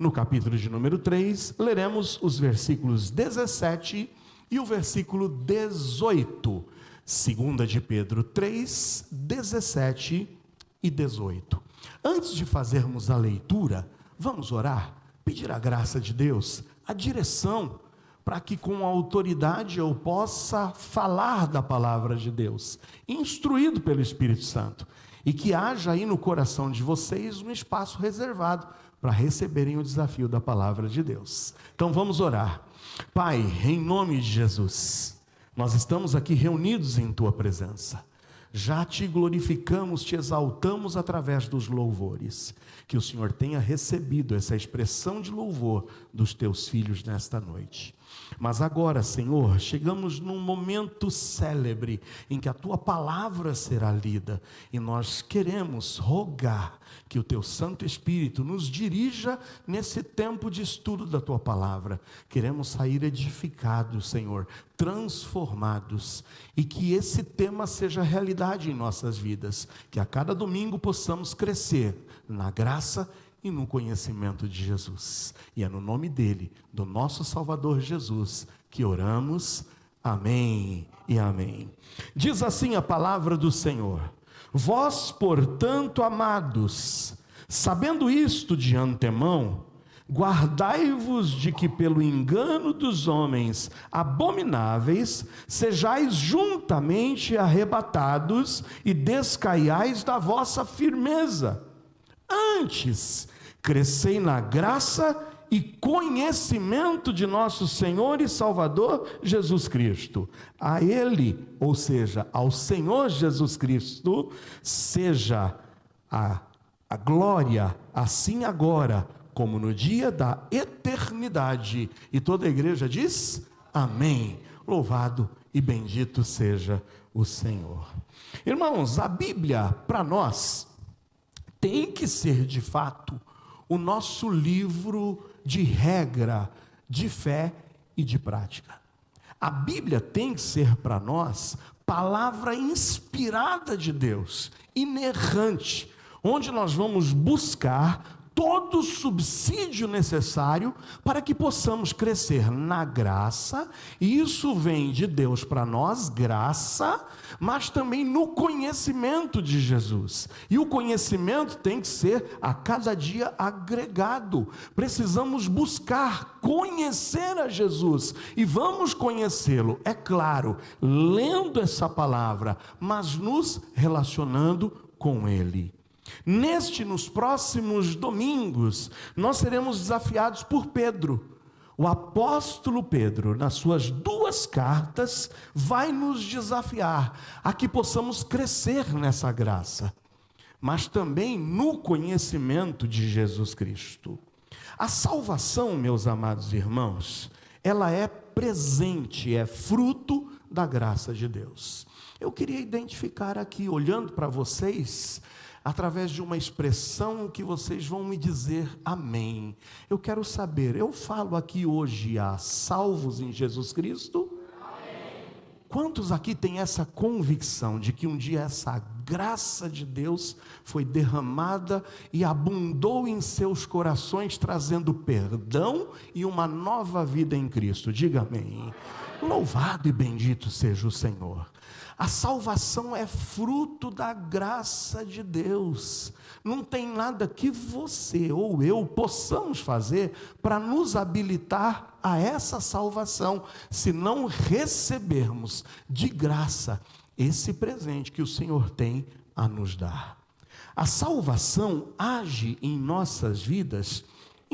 no capítulo de número 3, leremos os versículos 17 e o versículo 18. 2 de Pedro 3, 17 e 18. Antes de fazermos a leitura, vamos orar, pedir a graça de Deus, a direção, para que com autoridade eu possa falar da palavra de Deus, instruído pelo Espírito Santo, e que haja aí no coração de vocês um espaço reservado para receberem o desafio da palavra de Deus. Então vamos orar. Pai, em nome de Jesus, nós estamos aqui reunidos em Tua presença. Já Te glorificamos, Te exaltamos através dos louvores. Que o Senhor tenha recebido essa expressão de louvor dos Teus filhos nesta noite. Mas agora, Senhor, chegamos num momento célebre em que a Tua palavra será lida, e nós queremos rogar que o Teu Santo Espírito nos dirija nesse tempo de estudo da Tua palavra. Queremos sair edificados, Senhor, transformados, e que esse tema seja realidade em nossas vidas, que a cada domingo possamos crescer na graça e no conhecimento de Jesus. E é no nome dele, do nosso Salvador Jesus, que oramos. Amém e amém. Diz assim a palavra do Senhor: vós, portanto, amados, sabendo isto de antemão, guardai-vos de que pelo engano dos homens abomináveis sejais juntamente arrebatados e descaiais da vossa firmeza. Antes, crescei na graça e conhecimento de nosso Senhor e Salvador Jesus Cristo. A Ele, ou seja, ao Senhor Jesus Cristo, seja a glória, assim agora, como no dia da eternidade. E toda a igreja diz: amém. Louvado e bendito seja o Senhor. Irmãos, a Bíblia, para nós, tem que ser de fato o nosso livro de regra, de fé e de prática. A Bíblia tem que ser para nós palavra inspirada de Deus, inerrante, onde nós vamos buscar todo o subsídio necessário para que possamos crescer na graça, e isso vem de Deus para nós, graça, mas também no conhecimento de Jesus. E o conhecimento tem que ser a cada dia agregado. Precisamos buscar conhecer a Jesus, e vamos conhecê-lo, é claro, lendo essa palavra, mas nos relacionando com ele. Nos próximos domingos, nós seremos desafiados por Pedro. O apóstolo Pedro, nas suas 2 cartas, vai nos desafiar a que possamos crescer nessa graça, mas também no conhecimento de Jesus Cristo. A salvação, meus amados irmãos, ela é presente, é fruto da graça de Deus. Eu queria identificar aqui, olhando para vocês, através de uma expressão que vocês vão me dizer amém. Eu quero saber, eu falo aqui hoje a salvos em Jesus Cristo? Amém. Quantos aqui têm essa convicção de que um dia essa graça de Deus foi derramada e abundou em seus corações, trazendo perdão e uma nova vida em Cristo? Diga amém. Louvado e bendito seja o Senhor. A salvação é fruto da graça de Deus. Não tem nada que você ou eu possamos fazer para nos habilitar a essa salvação, se não recebermos de graça esse presente que o Senhor tem a nos dar. A salvação age em nossas vidas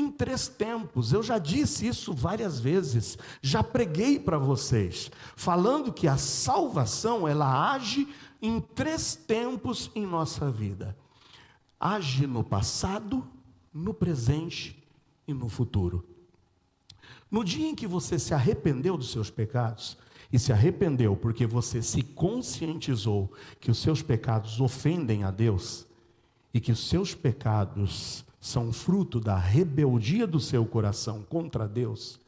em 3 tempos. Eu já disse isso várias vezes, já preguei para vocês, falando que a salvação, ela age em 3 tempos em nossa vida. Age no passado, no presente e no futuro. No dia em que você se arrependeu dos seus pecados, e se arrependeu porque você se conscientizou que os seus pecados ofendem a Deus, e que os seus pecados são fruto da rebeldia do seu coração contra Deus,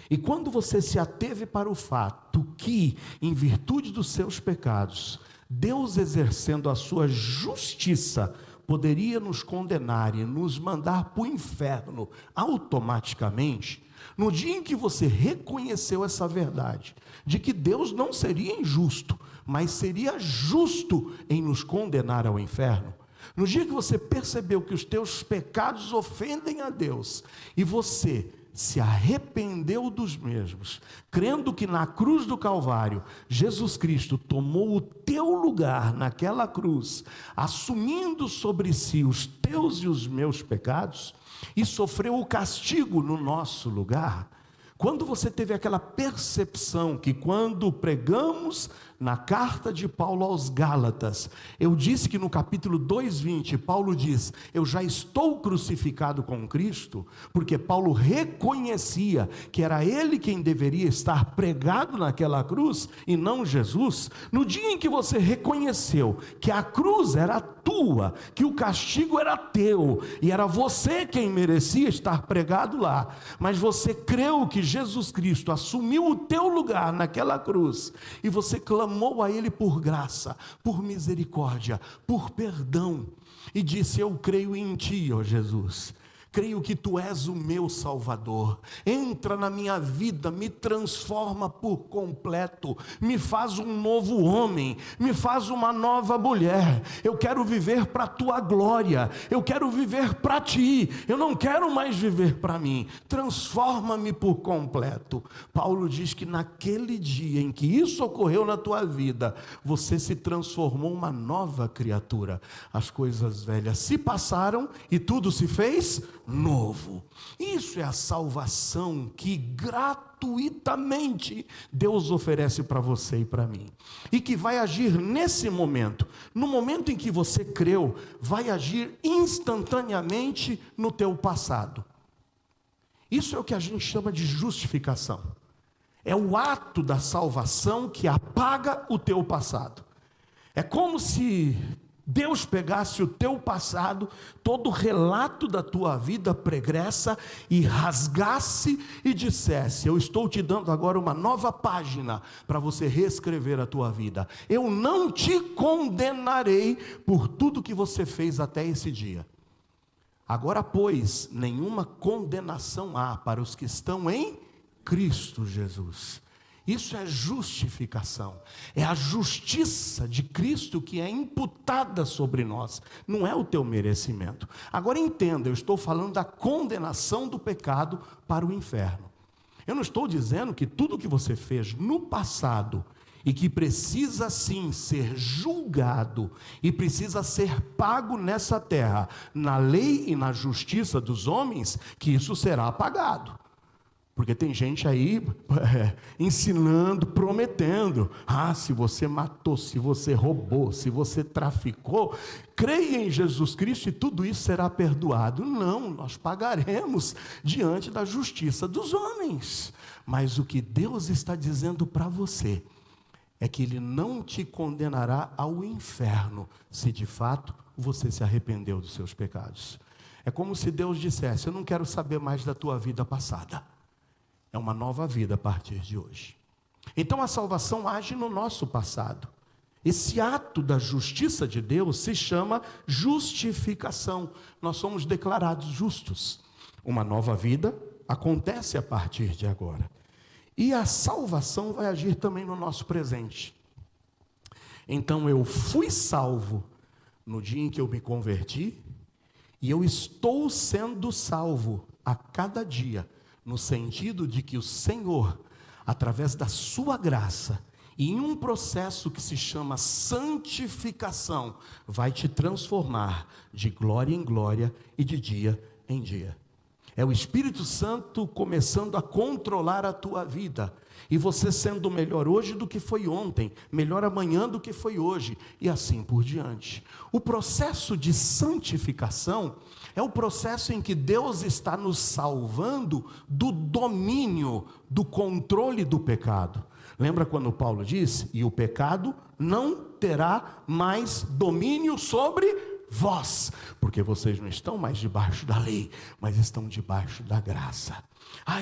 e quando você se ateve para o fato que, em virtude dos seus pecados, Deus exercendo a sua justiça poderia nos condenar e nos mandar para o inferno automaticamente, no dia em que você reconheceu essa verdade, de que Deus não seria injusto, mas seria justo em nos condenar ao inferno, no dia que você percebeu que os teus pecados ofendem a Deus, e você se arrependeu dos mesmos, crendo que na cruz do Calvário, Jesus Cristo tomou o teu lugar naquela cruz, assumindo sobre si os teus e os meus pecados, e sofreu o castigo no nosso lugar. Quando você teve aquela percepção que quando pregamos na carta de Paulo aos Gálatas, eu disse que no capítulo 2:20, Paulo diz, eu já estou crucificado com Cristo, porque Paulo reconhecia que era ele quem deveria estar pregado naquela cruz e não Jesus. No dia em que você reconheceu que a cruz era tua, que o castigo era teu, e era você quem merecia estar pregado lá, mas você creu que Jesus Cristo assumiu o teu lugar naquela cruz, e você clamou a Ele por graça, por misericórdia, por perdão, e disse, eu creio em Ti, ó Jesus, creio que Tu és o meu Salvador, entra na minha vida, me transforma por completo, me faz um novo homem, me faz uma nova mulher, eu quero viver para a Tua glória, eu quero viver para Ti, eu não quero mais viver para mim, transforma-me por completo. Paulo diz que naquele dia em que isso ocorreu na tua vida, você se transformou uma nova criatura, as coisas velhas se passaram e tudo se fez novo. Isso é a salvação que gratuitamente Deus oferece para você e para mim, e que vai agir nesse momento, no momento em que você creu, vai agir instantaneamente no teu passado. Isso é o que a gente chama de justificação, é o ato da salvação que apaga o teu passado. É como se Deus pegasse o teu passado, todo o relato da tua vida pregressa, e rasgasse e dissesse, eu estou te dando agora uma nova página, para você reescrever a tua vida, eu não te condenarei, por tudo que você fez até esse dia. Agora, pois, nenhuma condenação há, para os que estão em Cristo Jesus. Isso é justificação, é a justiça de Cristo que é imputada sobre nós, não é o teu merecimento. Agora entenda, eu estou falando da condenação do pecado para o inferno. Eu não estou dizendo que tudo que você fez no passado, e que precisa sim ser julgado, e precisa ser pago nessa terra, na lei e na justiça dos homens, que isso será apagado. Porque tem gente aí ensinando, prometendo, se você matou, se você roubou, se você traficou, creia em Jesus Cristo e tudo isso será perdoado. Não, nós pagaremos diante da justiça dos homens. Mas o que Deus está dizendo para você é que Ele não te condenará ao inferno, se de fato você se arrependeu dos seus pecados. É como se Deus dissesse, eu não quero saber mais da tua vida passada. É uma nova vida a partir de hoje. Então a salvação age no nosso passado. Esse ato da justiça de Deus se chama justificação. Nós somos declarados justos. Uma nova vida acontece a partir de agora. E a salvação vai agir também no nosso presente. Então eu fui salvo no dia em que eu me converti, e eu estou sendo salvo a cada dia, no sentido de que o Senhor, através da sua graça, e em um processo que se chama santificação, vai te transformar de glória em glória e de dia em dia. É o Espírito Santo começando a controlar a tua vida, e você sendo melhor hoje do que foi ontem, melhor amanhã do que foi hoje, e assim por diante. O processo de santificação é o processo em que Deus está nos salvando do domínio, do controle do pecado. Lembra quando Paulo disse, e o pecado não terá mais domínio sobre vós, porque vocês não estão mais debaixo da lei, mas estão debaixo da graça.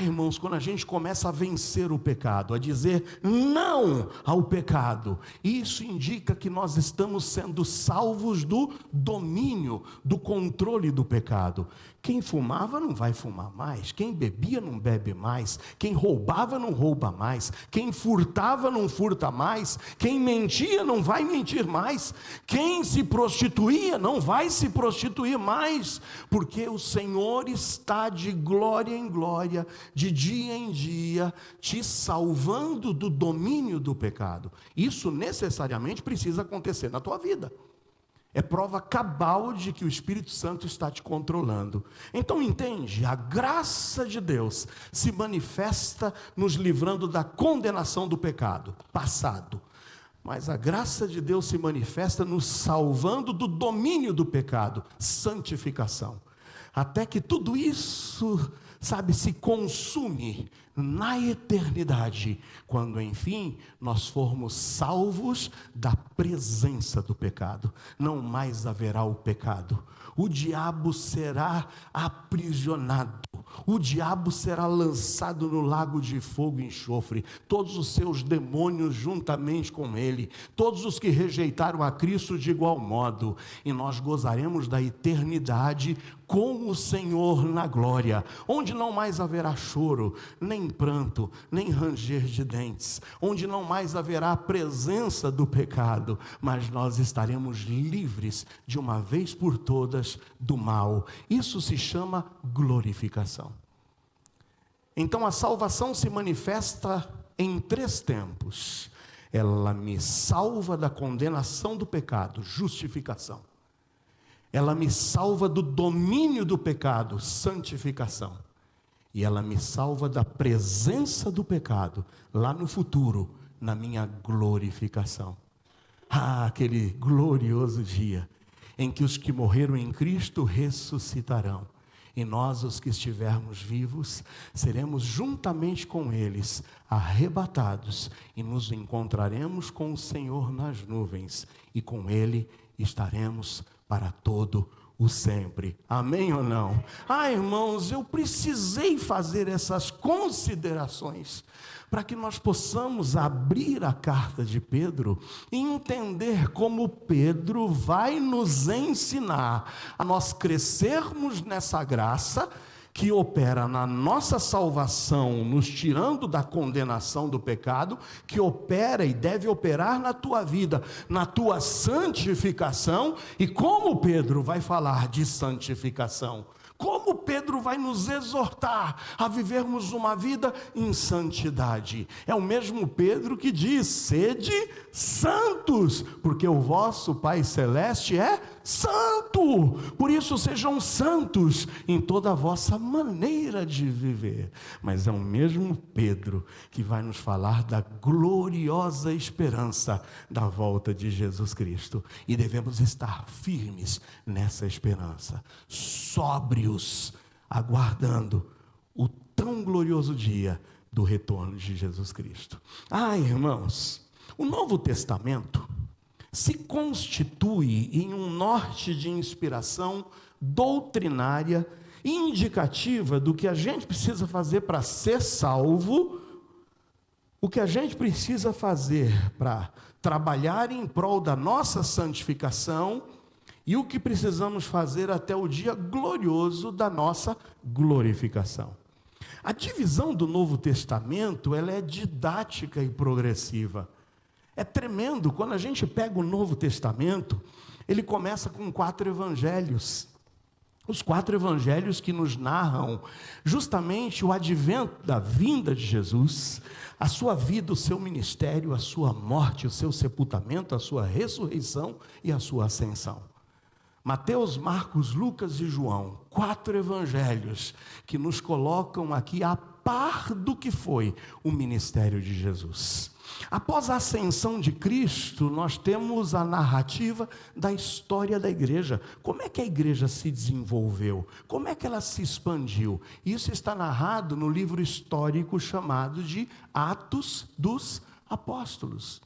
Irmãos, quando a gente começa a vencer o pecado, a dizer não ao pecado, isso indica que nós estamos sendo salvos do domínio, do controle do pecado. Quem fumava não vai fumar mais, quem bebia não bebe mais, quem roubava não rouba mais, quem furtava não furta mais, quem mentia não vai mentir mais, quem se prostituía não vai se prostituir mais, porque o Senhor está de glória em glória, de dia em dia, te salvando do domínio do pecado. Isso necessariamente precisa acontecer na tua vida. É prova cabal de que o Espírito Santo está te controlando. Então entende, a graça de Deus se manifesta nos livrando da condenação do pecado passado. Mas a graça de Deus se manifesta nos salvando do domínio do pecado, santificação. Até que tudo isso, se consume na eternidade, quando enfim nós formos salvos da presença do pecado. Não mais haverá o pecado, o diabo será aprisionado, o diabo será lançado no lago de fogo e enxofre, todos os seus demônios juntamente com ele, todos os que rejeitaram a Cristo de igual modo, e nós gozaremos da eternidade com o Senhor na glória, onde não mais haverá choro, nem pranto, nem ranger de dentes, onde não mais haverá a presença do pecado, mas nós estaremos livres de uma vez por todas do mal. Isso se chama glorificação. Então a salvação se manifesta em 3 tempos. Ela me salva da condenação do pecado, justificação. Ela me salva do domínio do pecado, santificação. E ela me salva da presença do pecado, lá no futuro, na minha glorificação. Aquele glorioso dia, em que os que morreram em Cristo ressuscitarão. E nós, os que estivermos vivos, seremos juntamente com eles arrebatados, e nos encontraremos com o Senhor nas nuvens, e com Ele estaremos para todo o sempre. Amém ou não? Irmãos, eu precisei fazer essas considerações para que nós possamos abrir a carta de Pedro e entender como Pedro vai nos ensinar a nós crescermos nessa graça que opera na nossa salvação, nos tirando da condenação do pecado, que opera e deve operar na tua vida, na tua santificação. E como Pedro vai falar de santificação? Como Pedro vai nos exortar a vivermos uma vida em santidade? É o mesmo Pedro que diz: sede santos, porque o vosso Pai Celeste é santo. Por isso sejam santos em toda a vossa maneira de viver. Mas é o mesmo Pedro que vai nos falar da gloriosa esperança da volta de Jesus Cristo. E devemos estar firmes nessa esperança, sóbrios, aguardando o tão glorioso dia do retorno de Jesus Cristo. Irmãos, o Novo Testamento se constitui em um norte de inspiração doutrinária e indicativa do que a gente precisa fazer para ser salvo, o que a gente precisa fazer para trabalhar em prol da nossa santificação e o que precisamos fazer até o dia glorioso da nossa glorificação. A divisão do Novo Testamento, ela é didática e progressiva. É tremendo, quando a gente pega o Novo Testamento, ele começa com 4 evangelhos. Os 4 evangelhos que nos narram justamente o advento da vinda de Jesus, a sua vida, o seu ministério, a sua morte, o seu sepultamento, a sua ressurreição e a sua ascensão. Mateus, Marcos, Lucas e João, 4 evangelhos que nos colocam aqui a par do que foi o ministério de Jesus. Após a ascensão de Cristo, nós temos a narrativa da história da igreja. Como é que a igreja se desenvolveu? Como é que ela se expandiu? Isso está narrado no livro histórico chamado de Atos dos Apóstolos.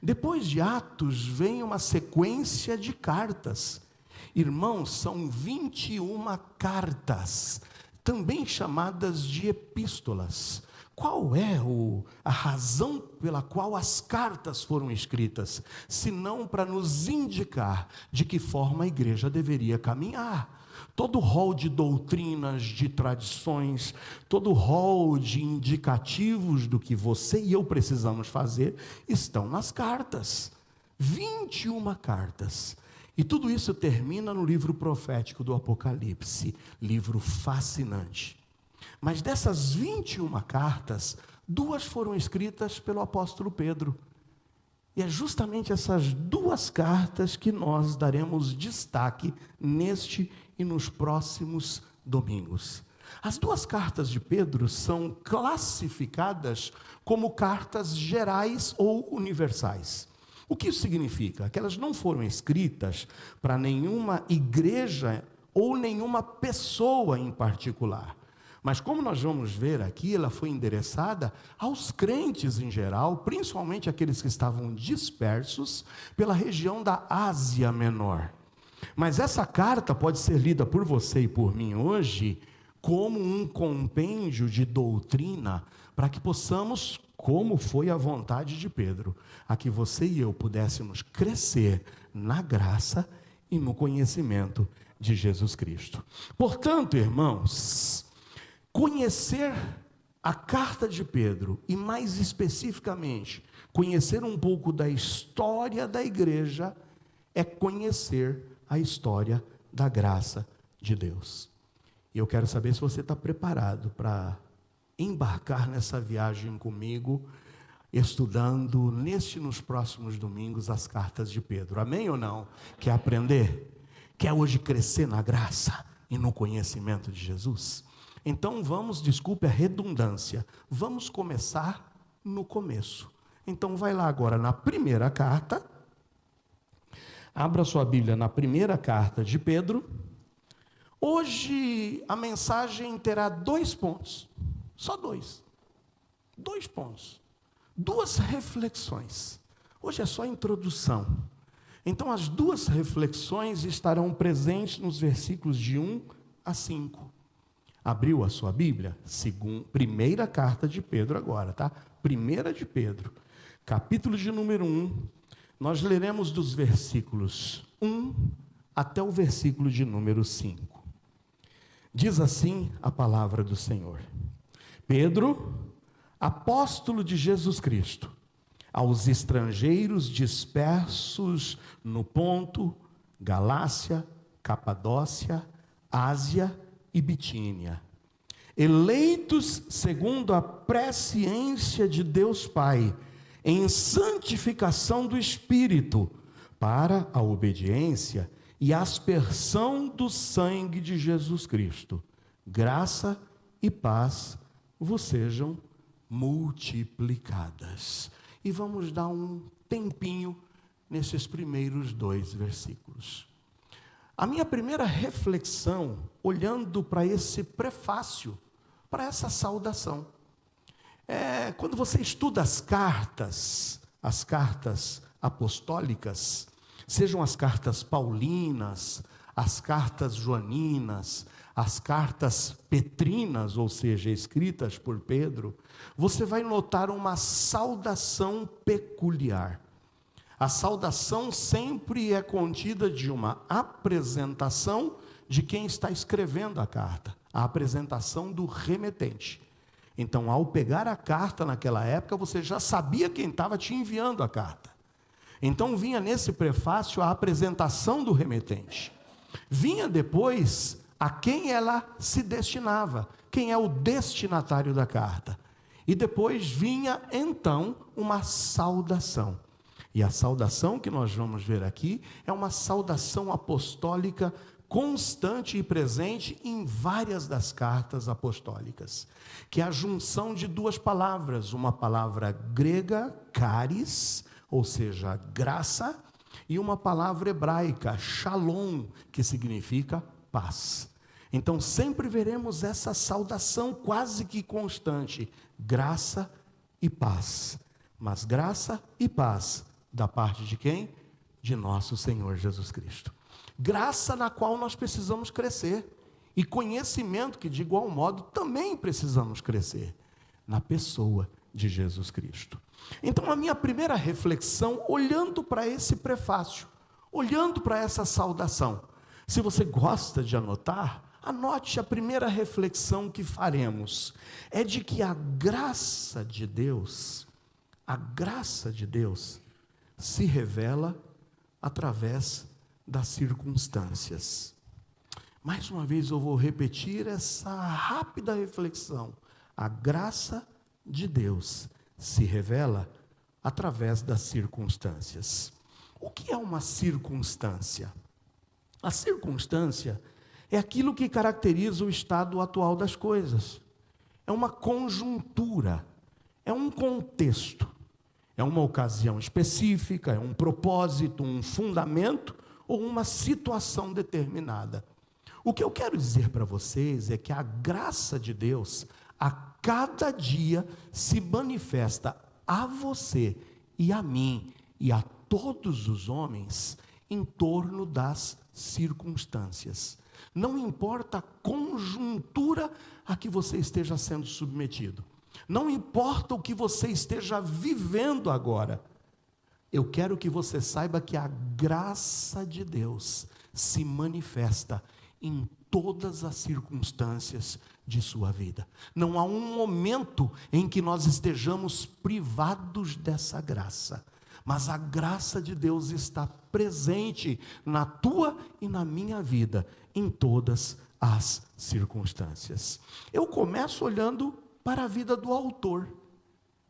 Depois de Atos, vem uma sequência de cartas. Irmãos, são 21 cartas, também chamadas de epístolas. Qual é a razão pela qual as cartas foram escritas? Senão para nos indicar de que forma a igreja deveria caminhar. Todo rol de doutrinas, de tradições, todo rol de indicativos do que você e eu precisamos fazer, estão nas cartas. 21 cartas. E tudo isso termina no livro profético do Apocalipse, livro fascinante. Mas dessas 21 cartas, 2 foram escritas pelo apóstolo Pedro. E é justamente essas 2 cartas que nós daremos destaque neste e nos próximos domingos. As 2 cartas de Pedro são classificadas como cartas gerais ou universais. O que isso significa? Que elas não foram escritas para nenhuma igreja ou nenhuma pessoa em particular. Mas como nós vamos ver aqui, ela foi endereçada aos crentes em geral, principalmente aqueles que estavam dispersos pela região da Ásia Menor. Mas essa carta pode ser lida por você e por mim hoje como um compêndio de doutrina, para que possamos, como foi a vontade de Pedro, a que você e eu pudéssemos crescer na graça e no conhecimento de Jesus Cristo. Portanto, irmãos, conhecer a carta de Pedro, e mais especificamente, conhecer um pouco da história da igreja, é conhecer a história da graça de Deus. E eu quero saber se você está preparado para embarcar nessa viagem comigo, estudando neste e nos próximos domingos as cartas de Pedro. Amém ou não? Quer aprender? Quer hoje crescer na graça e no conhecimento de Jesus? Então vamos, desculpe a redundância, vamos começar no começo. Então vai lá agora na primeira carta, abra sua Bíblia na primeira carta de Pedro. Hoje a mensagem terá 2 pontos, só 2 pontos, 2 reflexões. Hoje é só introdução. Então as 2 reflexões estarão presentes nos versículos de 1 a 5. Abriu a sua Bíblia? Primeira carta de Pedro agora, tá? Primeira de Pedro, capítulo de número 1, nós leremos dos versículos 1 até o versículo de número 5. Diz assim a palavra do Senhor: Pedro, apóstolo de Jesus Cristo, aos estrangeiros dispersos no Ponto, Galácia, Capadócia, Ásia e Bitínia, eleitos segundo a presciência de Deus Pai, em santificação do Espírito, para a obediência e aspersão do sangue de Jesus Cristo. Graça e paz vos sejam multiplicadas. E vamos dar um tempinho nesses primeiros 2 versículos. A minha primeira reflexão, olhando para esse prefácio, para essa saudação, quando você estuda as cartas apostólicas, sejam as cartas paulinas, as cartas joaninas, as cartas petrinas, ou seja, escritas por Pedro, você vai notar uma saudação peculiar. A saudação sempre é contida de uma apresentação de quem está escrevendo a carta, a apresentação do remetente. Então, ao pegar a carta naquela época, você já sabia quem estava te enviando a carta. Então, vinha nesse prefácio a apresentação do remetente. Vinha depois a quem ela se destinava, quem é o destinatário da carta. E depois vinha, então, uma saudação. E a saudação que nós vamos ver aqui é uma saudação apostólica constante e presente em várias das cartas apostólicas, que é a junção de 2 palavras, uma palavra grega, charis, ou seja, graça, e uma palavra hebraica, shalom, que significa paz. Então sempre veremos essa saudação quase que constante, graça e paz. Mas graça e paz da parte de quem? De nosso Senhor Jesus Cristo. graça na qual nós precisamos crescer, e conhecimento que de igual modo também precisamos crescer, na pessoa de Jesus Cristo. Então a minha primeira reflexão, olhando para esse prefácio, olhando para essa saudação, se você gosta de anotar, anote a primeira reflexão que faremos, é de que a graça de Deus se revela através das circunstâncias. Mais uma vez eu vou repetir essa rápida reflexão. A graça de Deus se revela através das circunstâncias. O que é uma circunstância? A circunstância é aquilo que caracteriza o estado atual das coisas. É uma conjuntura, é um contexto, é uma ocasião específica, é um propósito, um fundamento ou uma situação determinada. O que eu quero dizer para vocês é que a graça de Deus, a cada dia, se manifesta a você e a mim e a todos os homens em torno das circunstâncias. Não importa a conjuntura a que você esteja sendo submetido, não importa o que você esteja vivendo agora, eu quero que você saiba que a graça de Deus se manifesta em todas as circunstâncias de sua vida. Não há um momento em que nós estejamos privados dessa graça, mas a graça de Deus está presente na tua e na minha vida, em todas as circunstâncias. Eu começo olhando para a vida do autor.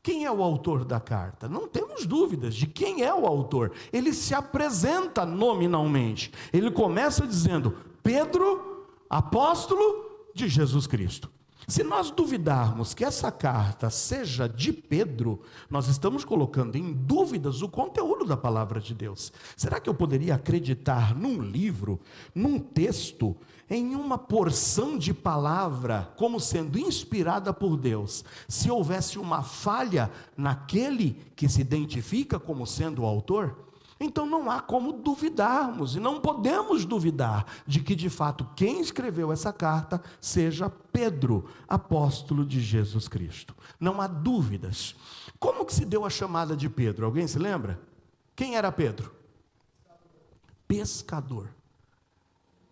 Quem é o autor da carta? Não temos dúvidas de quem é o autor. Ele se apresenta nominalmente. Ele começa dizendo: Pedro, apóstolo de Jesus Cristo. Se nós duvidarmos que essa carta seja de Pedro, nós estamos colocando em dúvidas o conteúdo da palavra de Deus. Será que eu poderia acreditar num livro, num texto, em uma porção de palavra como sendo inspirada por Deus, se houvesse uma falha naquele que se identifica como sendo o autor? Então não há como duvidarmos, e não podemos duvidar de que de fato quem escreveu essa carta seja Pedro, apóstolo de Jesus Cristo. Não há dúvidas. Como que se deu a chamada de Pedro? Alguém se lembra? Quem era Pedro? Pescador.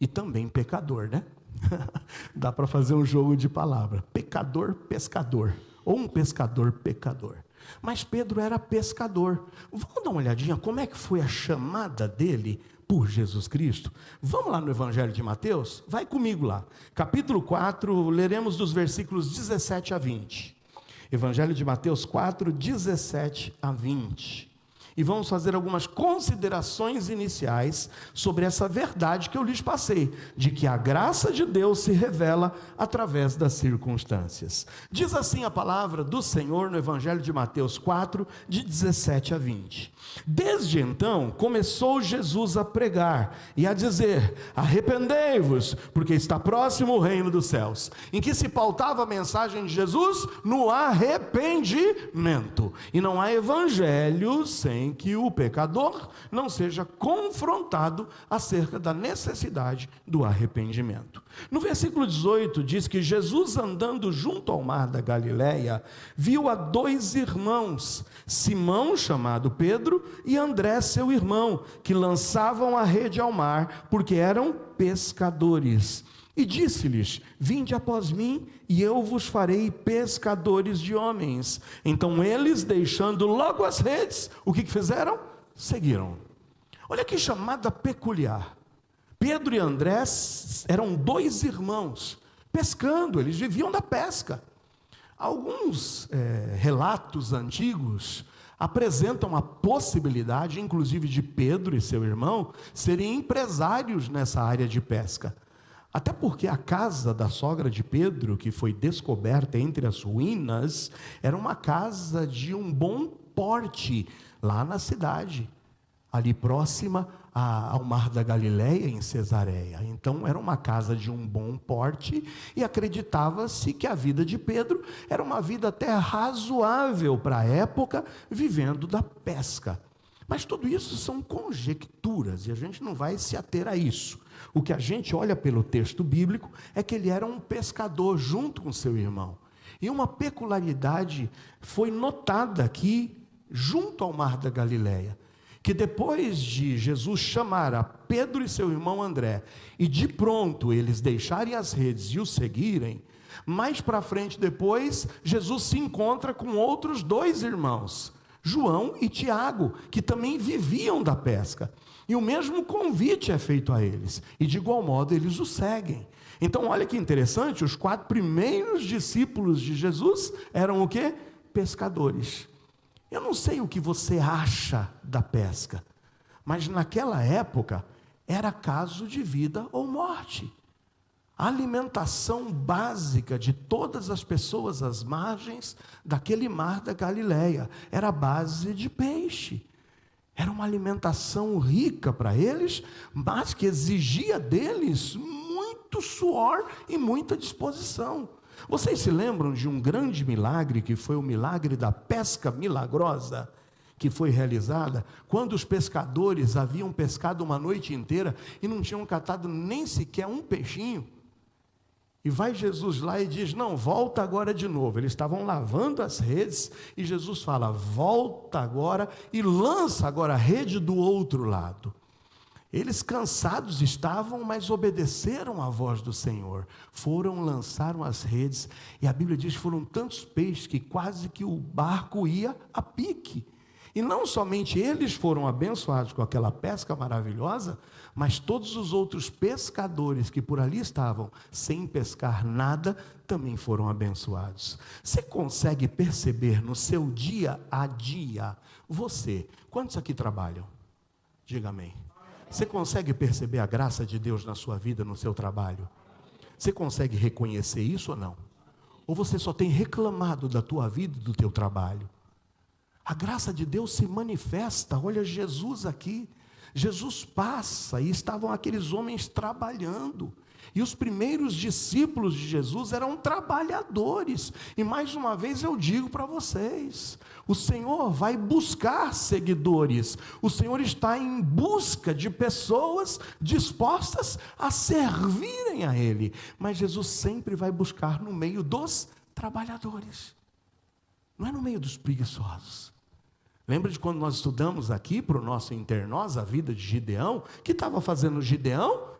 E também pecador, né? Dá para fazer um jogo de palavra. Pecador, pescador. Ou um pescador, pecador. Mas Pedro era pescador. Vamos dar uma olhadinha como é que foi a chamada dele por Jesus Cristo? Vamos lá no Evangelho de Mateus? Vai comigo lá. Capítulo 4, leremos dos versículos 17 a 20. Evangelho de Mateus 4, 17 a 20. E vamos fazer algumas considerações iniciais sobre essa verdade que eu lhes passei, de que a graça de Deus se revela através das circunstâncias. Diz assim a palavra do Senhor no Evangelho de Mateus 4, de 17 a 20. Desde então começou Jesus a pregar e a dizer: arrependei-vos, porque está próximo o reino dos céus. Em que se pautava a mensagem de Jesus? No arrependimento. E não há evangelho sem que o pecador não seja confrontado acerca da necessidade do arrependimento. No versículo 18 diz que Jesus, andando junto ao mar da Galileia, viu a dois irmãos, Simão, chamado Pedro, e André, seu irmão, que lançavam a rede ao mar, porque eram pescadores. E disse-lhes: vinde após mim, e eu vos farei pescadores de homens. Então eles, deixando logo as redes, o que fizeram? Seguiram. Olha que chamada peculiar. Pedro e André eram dois irmãos, pescando, eles viviam da pesca. Alguns relatos antigos apresentam a possibilidade, inclusive, de Pedro e seu irmão serem empresários nessa área de pesca. Até porque a casa da sogra de Pedro, que foi descoberta entre as ruínas, era uma casa de um bom porte, lá na cidade, ali próxima ao mar da Galileia, em Cesareia. Então era uma casa de um bom porte, e acreditava-se que a vida de Pedro era uma vida até razoável para a época, vivendo da pesca. Mas tudo isso são conjecturas, e a gente não vai se ater a isso. O que a gente olha pelo texto bíblico é que ele era um pescador junto com seu irmão. E uma peculiaridade foi notada aqui, junto ao mar da Galileia, que depois de Jesus chamar a Pedro e seu irmão André, e de pronto eles deixarem as redes e o seguirem, mais para frente depois, Jesus se encontra com outros 2 irmãos, João e Tiago, que também viviam da pesca. E o mesmo convite é feito a eles, e de igual modo eles o seguem. Então olha que interessante, os 4 primeiros discípulos de Jesus eram o quê? Pescadores. Eu não sei o que você acha da pesca, mas naquela época era caso de vida ou morte. A alimentação básica de todas as pessoas às margens daquele mar da Galileia era a base de peixe. Era uma alimentação rica para eles, mas que exigia deles muito suor e muita disposição. Vocês se lembram de um grande milagre, que foi o milagre da pesca milagrosa, que foi realizada quando os pescadores haviam pescado uma noite inteira e não tinham catado nem sequer um peixinho? E vai Jesus lá e diz: não, volta agora de novo. Eles estavam lavando as redes e Jesus fala: volta agora e lança agora a rede do outro lado. Eles cansados estavam, mas obedeceram à voz do Senhor. Foram, lançaram as redes, e a Bíblia diz que foram tantos peixes que quase que o barco ia a pique. E não somente eles foram abençoados com aquela pesca maravilhosa, mas todos os outros pescadores que por ali estavam, sem pescar nada, também foram abençoados. Você consegue perceber no seu dia a dia, quantos aqui trabalham? Diga amém. Você consegue perceber a graça de Deus na sua vida, no seu trabalho? Você consegue reconhecer isso ou não? Ou você só tem reclamado da tua vida e do teu trabalho? A graça de Deus se manifesta. Olha Jesus aqui. Jesus passa e estavam aqueles homens trabalhando. E os primeiros discípulos de Jesus eram trabalhadores. E mais uma vez eu digo para vocês, o Senhor vai buscar seguidores. O Senhor está em busca de pessoas dispostas a servirem a Ele. Mas Jesus sempre vai buscar no meio dos trabalhadores. Não é no meio dos preguiçosos. Lembra de quando nós estudamos aqui para o nosso Internós a vida de Gideão? O que estava fazendo Gideão?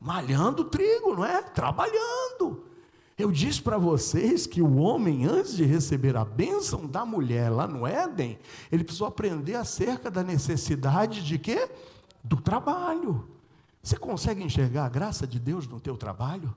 Malhando trigo, não é? Trabalhando. Eu disse para vocês que o homem, antes de receber a bênção da mulher lá no Éden, ele precisou aprender acerca da necessidade de quê? Do trabalho. Você consegue enxergar a graça de Deus no teu trabalho?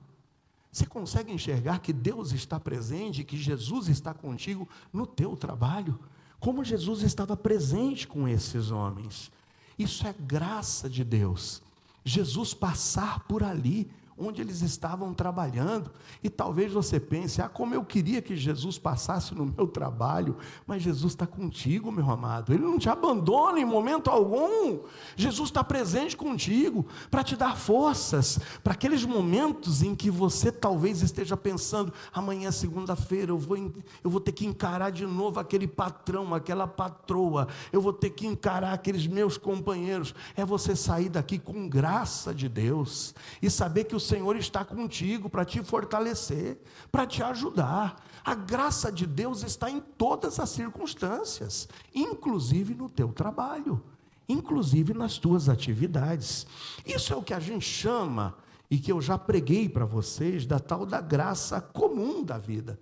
Você consegue enxergar que Deus está presente, que Jesus está contigo no teu trabalho? Como Jesus estava presente com esses homens. Isso é graça de Deus. Jesus passar por ali, onde eles estavam trabalhando, e talvez você pense: como eu queria que Jesus passasse no meu trabalho, mas Jesus está contigo, meu amado, Ele não te abandona em momento algum. Jesus está presente contigo, para te dar forças, para aqueles momentos em que você talvez esteja pensando: amanhã é segunda-feira, eu vou ter que encarar de novo aquele patrão, aquela patroa, eu vou ter que encarar aqueles meus companheiros. É você sair daqui com graça de Deus, e saber que o Senhor está contigo para te fortalecer, para te ajudar. A graça de Deus está em todas as circunstâncias, inclusive no teu trabalho, inclusive nas tuas atividades. Isso é o que a gente chama, e que eu já preguei para vocês, da tal da graça comum da vida.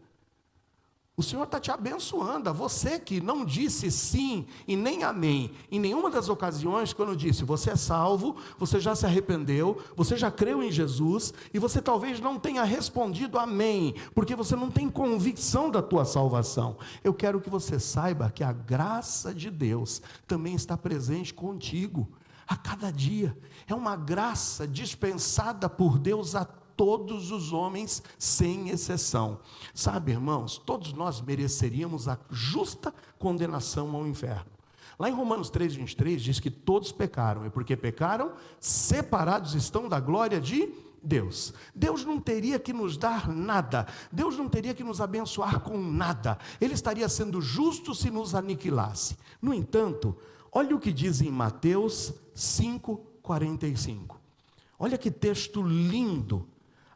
O Senhor está te abençoando, a você que não disse sim e nem amém em nenhuma das ocasiões, quando disse: você é salvo, você já se arrependeu, você já creu em Jesus, e você talvez não tenha respondido amém, porque você não tem convicção da tua salvação. Eu quero que você saiba que a graça de Deus também está presente contigo, a cada dia. É uma graça dispensada por Deus a todos os homens, sem exceção. Sabe, irmãos, todos nós mereceríamos a justa condenação ao inferno. Lá em Romanos 3:23 diz que todos pecaram, e porque pecaram, separados estão da glória de Deus. Deus não teria que nos dar nada, Deus não teria que nos abençoar com nada, Ele estaria sendo justo se nos aniquilasse. No entanto, Olha o que diz em Mateus 5,45. Olha que texto lindo.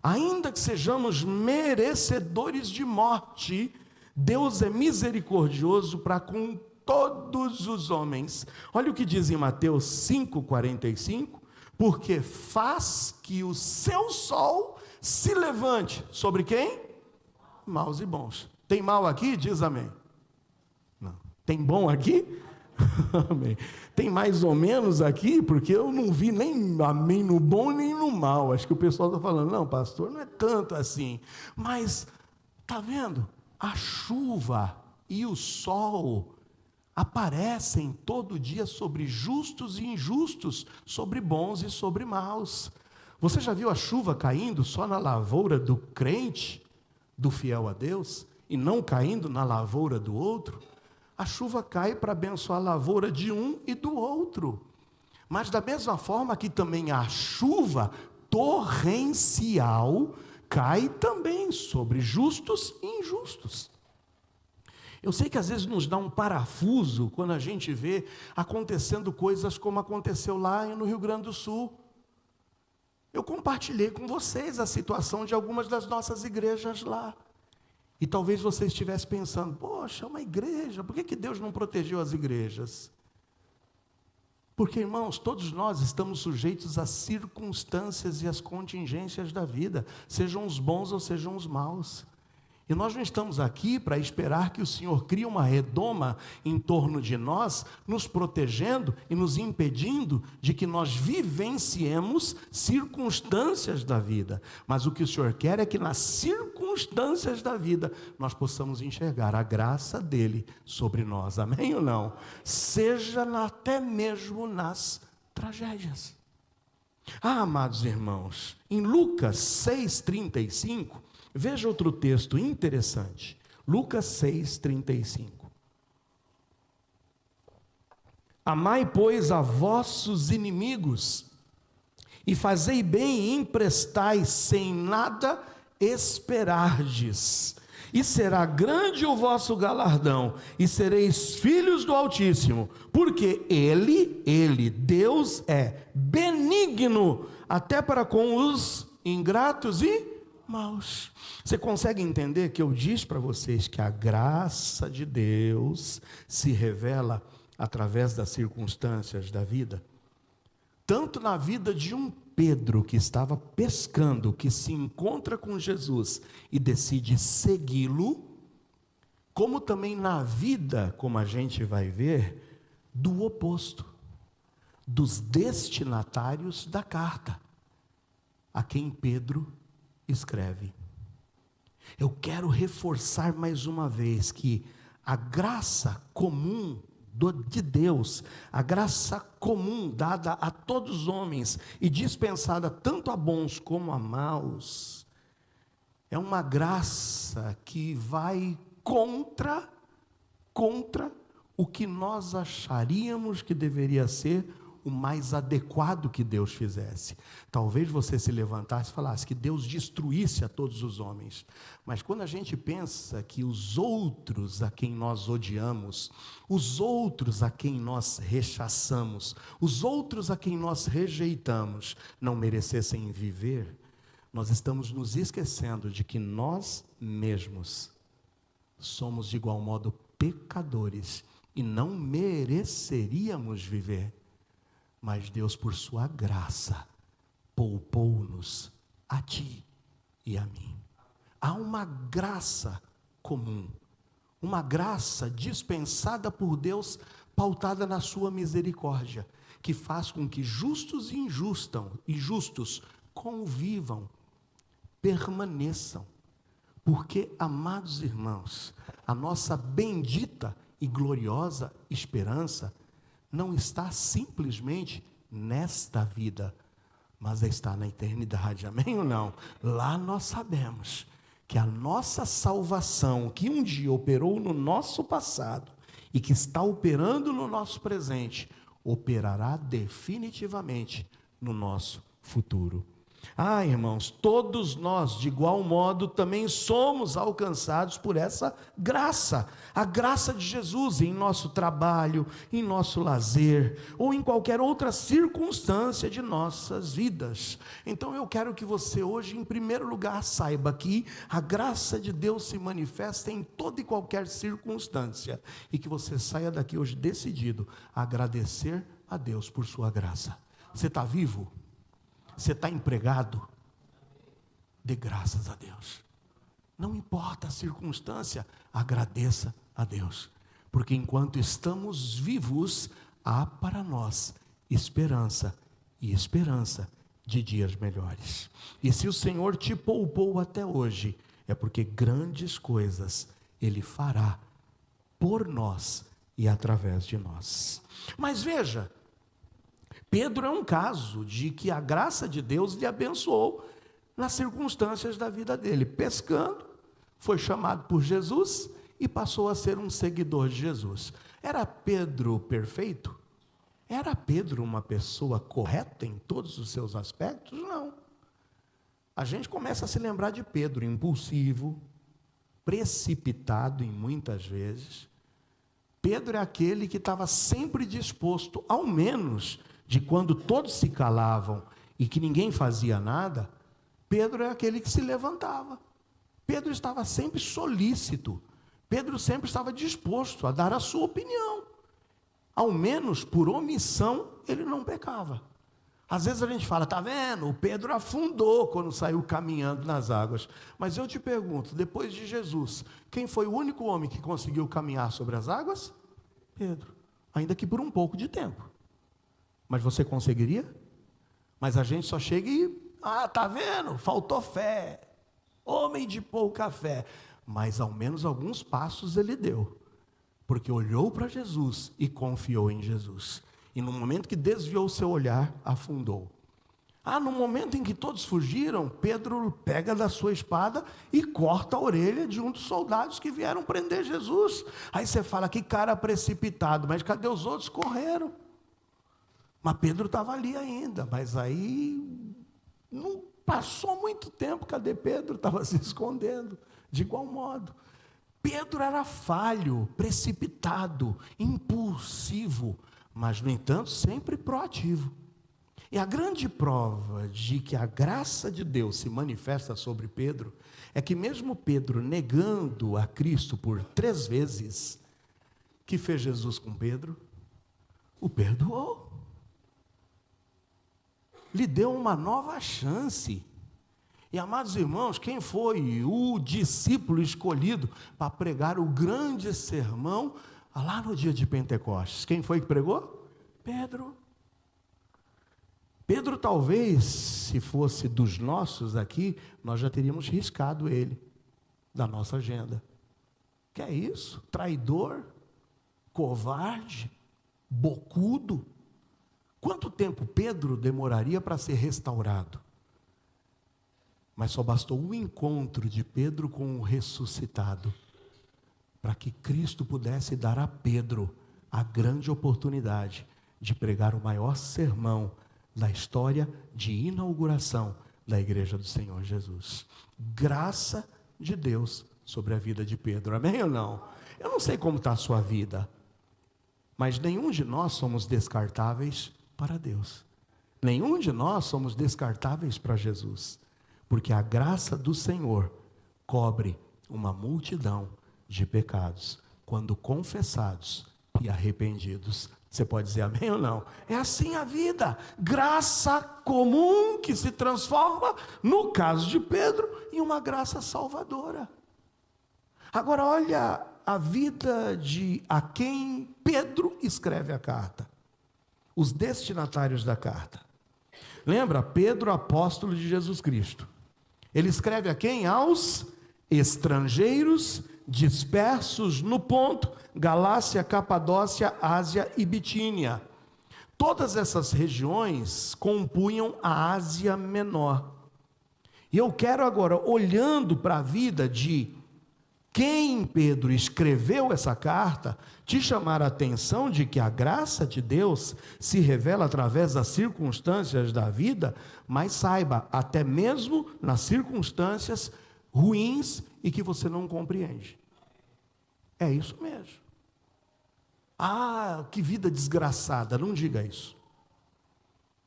Ainda que sejamos merecedores de morte, Deus é misericordioso para com todos os homens. Olha o que diz em Mateus 5,45. Porque faz que o seu sol se levante sobre quem? Maus e bons. Tem mal aqui? Diz amém. Não. Tem bom aqui? Amém. Tem mais ou menos aqui? Porque eu não vi nem amém no bom nem no mal. Acho que o pessoal está falando, não, pastor, não é tanto assim. Mas, está vendo? A chuva e o sol aparecem todo dia sobre justos e injustos, sobre bons e sobre maus. Você já viu a chuva caindo só na lavoura do crente, do fiel a Deus, e não caindo na lavoura do outro? A chuva cai para abençoar a lavoura de um e do outro. Mas da mesma forma que também a chuva torrencial cai também sobre justos e injustos. Eu sei que às vezes nos dá um parafuso quando a gente vê acontecendo coisas como aconteceu lá no Rio Grande do Sul. Eu compartilhei com vocês a situação de algumas das nossas igrejas lá. E talvez você estivesse pensando, poxa, uma igreja, por que Deus não protegeu as igrejas? Porque, irmãos, todos nós estamos sujeitos às circunstâncias e às contingências da vida, sejam os bons ou sejam os maus. E nós não estamos aqui para esperar que o Senhor crie uma redoma em torno de nós, nos protegendo e nos impedindo de que nós vivenciemos circunstâncias da vida. Mas o que o Senhor quer é que nas circunstâncias da vida nós possamos enxergar a graça dele sobre nós. Amém ou não? Seja até mesmo nas tragédias. Amados irmãos, em Lucas 6,35, veja outro texto interessante. Lucas 6,35. Amai, pois, a vossos inimigos, e fazei bem e emprestai sem nada esperardes, e será grande o vosso galardão, e sereis filhos do Altíssimo, porque Ele, Deus, é benigno, até para com os ingratos e maus. Você consegue entender que eu disse para vocês que a graça de Deus se revela através das circunstâncias da vida? Tanto na vida de um Pedro que estava pescando, que se encontra com Jesus e decide segui-lo, como também na vida, como a gente vai ver, do oposto, dos destinatários da carta, a quem Pedro escreve. Eu quero reforçar mais uma vez que a graça comum de Deus, a graça comum dada a todos os homens e dispensada tanto a bons como a maus, é uma graça que vai contra o que nós acharíamos que deveria ser o mais adequado que Deus fizesse. Talvez você se levantasse e falasse que Deus destruísse a todos os homens. Mas quando a gente pensa que os outros a quem nós odiamos, os outros a quem nós rechaçamos, os outros a quem nós rejeitamos, não merecessem viver, nós estamos nos esquecendo de que nós mesmos somos de igual modo pecadores e não mereceríamos viver. Mas Deus, por sua graça, poupou-nos a ti e a mim. Há uma graça comum, uma graça dispensada por Deus, pautada na sua misericórdia, que faz com que justos e injustos convivam, permaneçam. Porque, amados irmãos, a nossa bendita e gloriosa esperança não está simplesmente nesta vida, mas está na eternidade, amém ou não? Lá nós sabemos que a nossa salvação, que um dia operou no nosso passado, e que está operando no nosso presente, operará definitivamente no nosso futuro. Ah, irmãos, todos nós, de igual modo, também somos alcançados por essa graça, a graça de Jesus em nosso trabalho, em nosso lazer, ou em qualquer outra circunstância de nossas vidas. Então eu quero que você hoje, em primeiro lugar, saiba que a graça de Deus se manifesta em toda e qualquer circunstância, e que você saia daqui hoje decidido a agradecer a Deus por sua graça. Você está vivo? Você está empregado? Dê graças a Deus. Não importa a circunstância, agradeça a Deus. Porque enquanto estamos vivos, há para nós esperança, e esperança de dias melhores. E se o Senhor te poupou até hoje, é porque grandes coisas Ele fará por nós e através de nós. Mas veja, Pedro é um caso de que a graça de Deus lhe abençoou nas circunstâncias da vida dele. Pescando, foi chamado por Jesus e passou a ser um seguidor de Jesus. Era Pedro perfeito? Era Pedro uma pessoa correta em todos os seus aspectos? Não. A gente começa a se lembrar de Pedro, impulsivo, precipitado em muitas vezes. Pedro é aquele que estava sempre disposto, ao menos de quando todos se calavam e que ninguém fazia nada, Pedro é aquele que se levantava. Pedro estava sempre solícito. Pedro sempre estava disposto a dar a sua opinião. Ao menos por omissão ele não pecava. Às vezes a gente fala, está vendo? O Pedro afundou quando saiu caminhando nas águas. Mas eu te pergunto, depois de Jesus, quem foi o único homem que conseguiu caminhar sobre as águas? Pedro. Ainda que por um pouco de tempo. Mas você conseguiria? Mas a gente só chega e, tá vendo? Faltou fé. Homem de pouca fé. Mas ao menos alguns passos ele deu. Porque olhou para Jesus e confiou em Jesus. E no momento que desviou o seu olhar, afundou. No momento em que todos fugiram, Pedro pega da sua espada e corta a orelha de um dos soldados que vieram prender Jesus. Aí você fala, que cara precipitado, mas cadê os outros? Correram. Mas Pedro estava ali ainda, mas aí não passou muito tempo, cadê Pedro? Estava se escondendo, de igual modo. Pedro era falho, precipitado, impulsivo, mas no entanto sempre proativo. E a grande prova de que a graça de Deus se manifesta sobre Pedro, é que mesmo Pedro negando a Cristo por 3 vezes, que fez Jesus com Pedro? O perdoou. Lhe deu uma nova chance. E amados irmãos, quem foi o discípulo escolhido para pregar o grande sermão lá no dia de Pentecostes? Quem foi que pregou? Pedro. Pedro talvez, se fosse dos nossos aqui, nós já teríamos riscado ele da nossa agenda. Que é isso? Traidor, covarde, bocudo. Quanto tempo Pedro demoraria para ser restaurado? Mas só bastou um encontro de Pedro com o ressuscitado, para que Cristo pudesse dar a Pedro a grande oportunidade de pregar o maior sermão da história de inauguração da igreja do Senhor Jesus. Graça de Deus sobre a vida de Pedro, amém ou não? Eu não sei como está a sua vida, mas nenhum de nós somos descartáveis para Deus. Nenhum de nós somos descartáveis para Jesus, porque a graça do Senhor cobre uma multidão de pecados, quando confessados e arrependidos. Você pode dizer amém ou não? É assim a vida, graça comum que se transforma, no caso de Pedro, em uma graça salvadora. Agora olha a vida de a quem Pedro escreve a carta, os destinatários da carta. Lembra? Pedro, apóstolo de Jesus Cristo. Ele escreve a quem? Aos estrangeiros dispersos no Ponto, Galácia, Capadócia, Ásia e Bitínia. Todas essas regiões compunham a Ásia Menor. E eu quero agora, olhando para a vida de Quem, Pedro, escreveu essa carta, te chamar a atenção de que a graça de Deus se revela através das circunstâncias da vida, mas saiba, até mesmo nas circunstâncias ruins e que você não compreende. É isso mesmo. Ah, que vida desgraçada, não diga isso.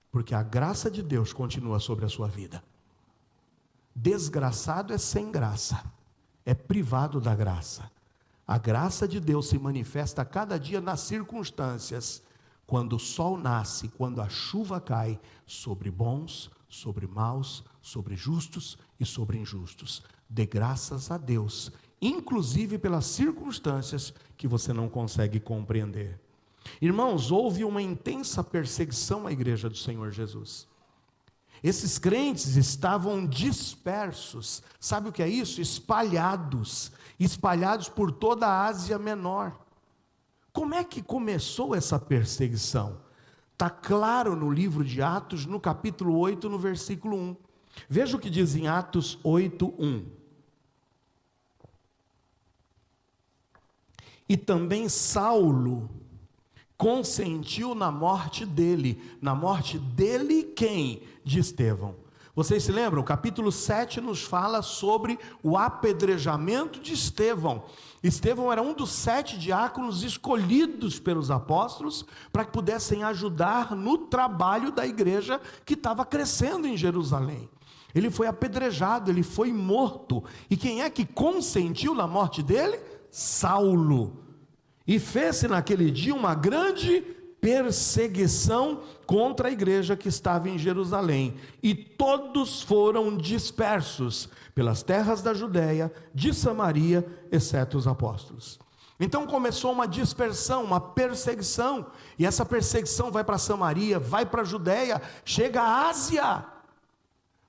Porque a graça de Deus continua sobre a sua vida. Desgraçado é sem graça, é privado da graça. A graça de Deus se manifesta a cada dia nas circunstâncias, quando o sol nasce, quando a chuva cai, sobre bons, sobre maus, sobre justos e sobre injustos. Dê graças a Deus, inclusive pelas circunstâncias que você não consegue compreender. Irmãos, houve uma intensa perseguição à igreja do Senhor Jesus. Esses crentes estavam dispersos, sabe o que é isso? Espalhados por toda a Ásia Menor. Como é que começou essa perseguição? Está claro no livro de Atos, no capítulo 8, no versículo 1. Veja o que diz em Atos 8, 1. E também Saulo consentiu na morte dele. Na morte dele quem? De Estevão. Vocês se lembram? O capítulo 7 nos fala sobre o apedrejamento de Estevão. Estevão era um dos 7 diáconos escolhidos pelos apóstolos para que pudessem ajudar no trabalho da igreja que estava crescendo em Jerusalém. Ele foi apedrejado, ele foi morto. E quem é que consentiu na morte dele? Saulo. E fez-se naquele dia uma grande perseguição contra a igreja que estava em Jerusalém. E todos foram dispersos pelas terras da Judéia, de Samaria, exceto os apóstolos. Então começou uma dispersão, uma perseguição. E essa perseguição vai para Samaria, vai para a Judéia, chega à Ásia.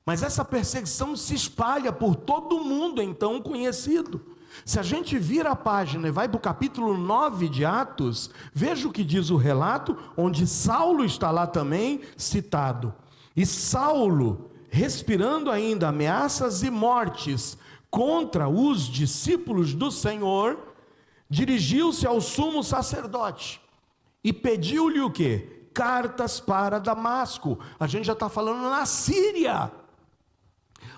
Mas essa perseguição se espalha por todo o mundo então conhecido. Se a gente vira a página e vai para o capítulo 9 de Atos, veja o que diz o relato, onde Saulo está lá também citado. E Saulo, respirando ainda ameaças e mortes contra os discípulos do Senhor, dirigiu-se ao sumo sacerdote e pediu-lhe o quê? Cartas para Damasco. A gente já está falando na Síria.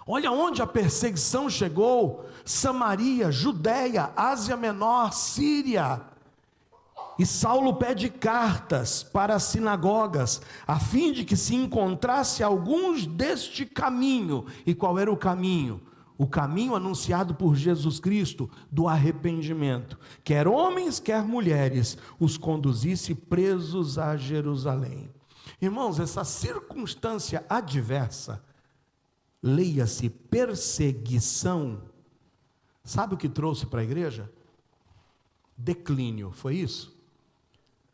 Olha onde a perseguição chegou: Samaria, Judéia, Ásia Menor, Síria. E Saulo pede cartas para as sinagogas, a fim de que se encontrasse alguns deste caminho. E qual era o caminho? O caminho anunciado por Jesus Cristo, do arrependimento. Quer homens, quer mulheres, os conduzisse presos a Jerusalém. Irmãos, essa circunstância adversa, leia-se perseguição, sabe o que trouxe para a igreja? Declínio, foi isso?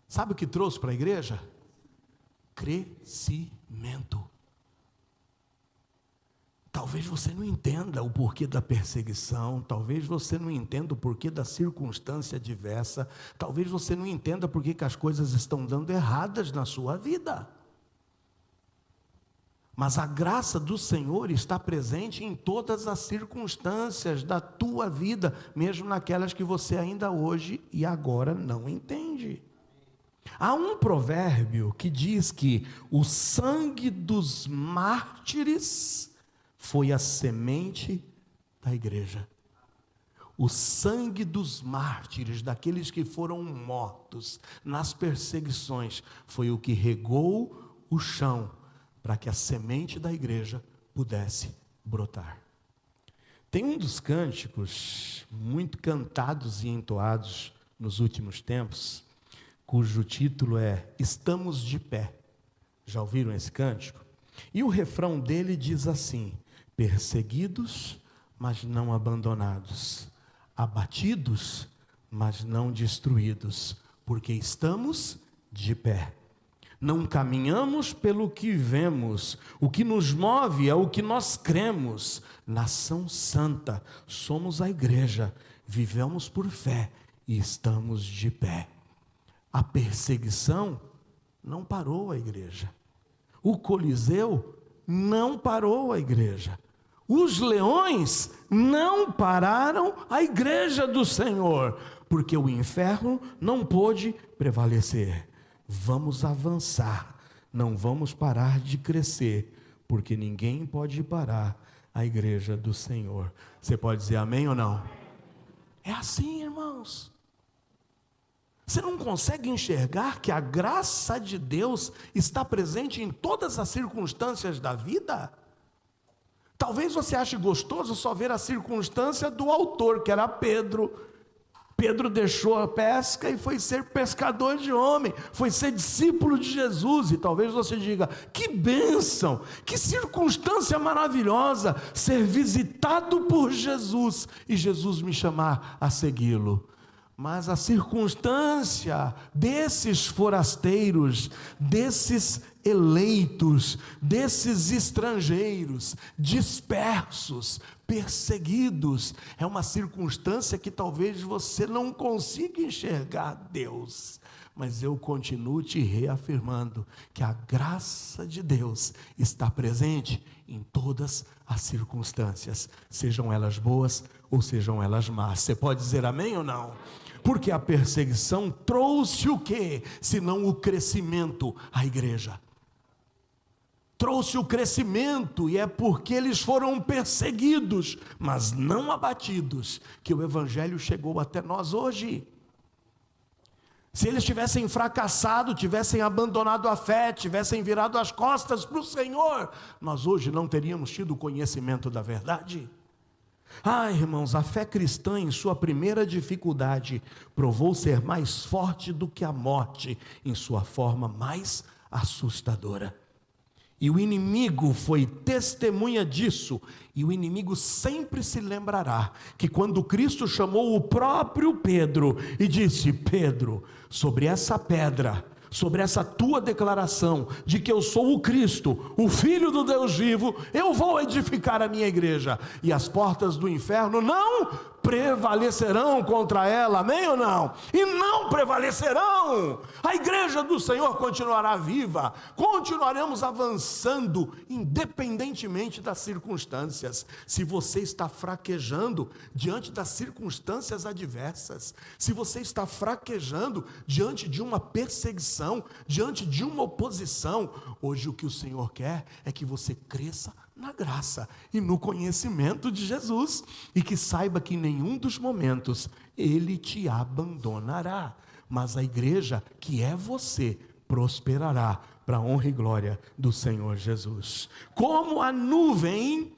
Sabe o que trouxe para a igreja? Crescimento. Talvez você não entenda o porquê da perseguição, talvez você não entenda o porquê da circunstância adversa, talvez você não entenda porquê que as coisas estão dando erradas na sua vida. Mas a graça do Senhor está presente em todas as circunstâncias da tua vida, mesmo naquelas que você ainda hoje e agora não entende. Há um provérbio que diz que o sangue dos mártires foi a semente da igreja. O sangue dos mártires, daqueles que foram mortos nas perseguições, foi o que regou o chão para que a semente da igreja pudesse brotar. Tem um dos cânticos muito cantados e entoados nos últimos tempos, cujo título é Estamos de Pé. Já ouviram esse cântico? E o refrão dele diz assim: perseguidos, mas não abandonados, abatidos, mas não destruídos, porque estamos de pé. Não caminhamos pelo que vemos, o que nos move é o que nós cremos. Nação santa, somos a igreja, vivemos por fé e estamos de pé. A perseguição não parou a igreja. O Coliseu não parou a igreja. Os leões não pararam a igreja do Senhor, porque o inferno não pôde prevalecer. Vamos avançar, não vamos parar de crescer, porque ninguém pode parar a igreja do Senhor. Você pode dizer amém ou não? É assim, irmãos. Você não consegue enxergar que a graça de Deus está presente em todas as circunstâncias da vida? Talvez você ache gostoso só ver a circunstância do autor, que era Pedro. Pedro deixou a pesca e foi ser pescador de homem, foi ser discípulo de Jesus. E talvez você diga, que bênção, que circunstância maravilhosa, ser visitado por Jesus e Jesus me chamar a segui-lo. Mas a circunstância desses forasteiros, desses eleitos, desses estrangeiros, dispersos, perseguidos, é uma circunstância que talvez você não consiga enxergar Deus. Mas eu continuo te reafirmando que a graça de Deus está presente em todas as circunstâncias, sejam elas boas ou sejam elas más. Você pode dizer amém ou não? Porque a perseguição trouxe o quê? Senão o crescimento à igreja. Trouxe o crescimento, e é porque eles foram perseguidos, mas não abatidos, que o evangelho chegou até nós hoje. Se eles tivessem fracassado, tivessem abandonado a fé, tivessem virado as costas para o Senhor, nós hoje não teríamos tido conhecimento da verdade. Irmãos, a fé cristã em sua primeira dificuldade provou ser mais forte do que a morte em sua forma mais assustadora. E o inimigo foi testemunha disso, e o inimigo sempre se lembrará que quando Cristo chamou o próprio Pedro e disse: Pedro, sobre essa pedra, sobre essa tua declaração de que eu sou o Cristo, o Filho do Deus vivo, eu vou edificar a minha igreja, e as portas do inferno não prevalecerão contra ela, amém ou não? E não prevalecerão. A igreja do Senhor continuará viva, continuaremos avançando, independentemente das circunstâncias. Se você está fraquejando diante das circunstâncias adversas, se você está fraquejando diante de uma perseguição, diante de uma oposição, hoje o que o Senhor quer é que você cresça na graça e no conhecimento de Jesus, e que saiba que em nenhum dos momentos Ele te abandonará, mas a igreja, que é você, prosperará para a honra e glória do Senhor Jesus. Como a nuvem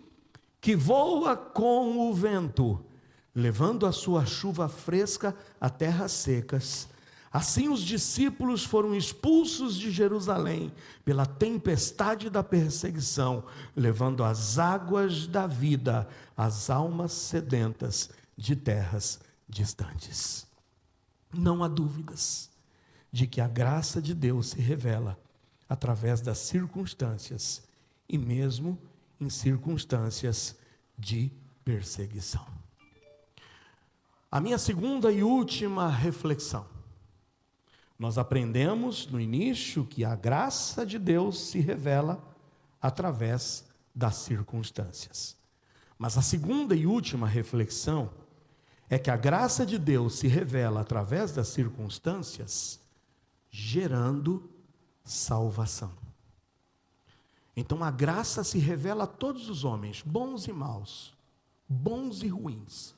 que voa com o vento, levando a sua chuva fresca a terras secas, assim os discípulos foram expulsos de Jerusalém pela tempestade da perseguição, levando as águas da vida às almas sedentas de terras distantes. Não há dúvidas de que a graça de Deus se revela através das circunstâncias, e mesmo em circunstâncias de perseguição. A minha segunda e última reflexão: nós aprendemos no início que a graça de Deus se revela através das circunstâncias. Mas a segunda e última reflexão é que a graça de Deus se revela através das circunstâncias, gerando salvação. Então a graça se revela a todos os homens, bons e maus, bons e ruins,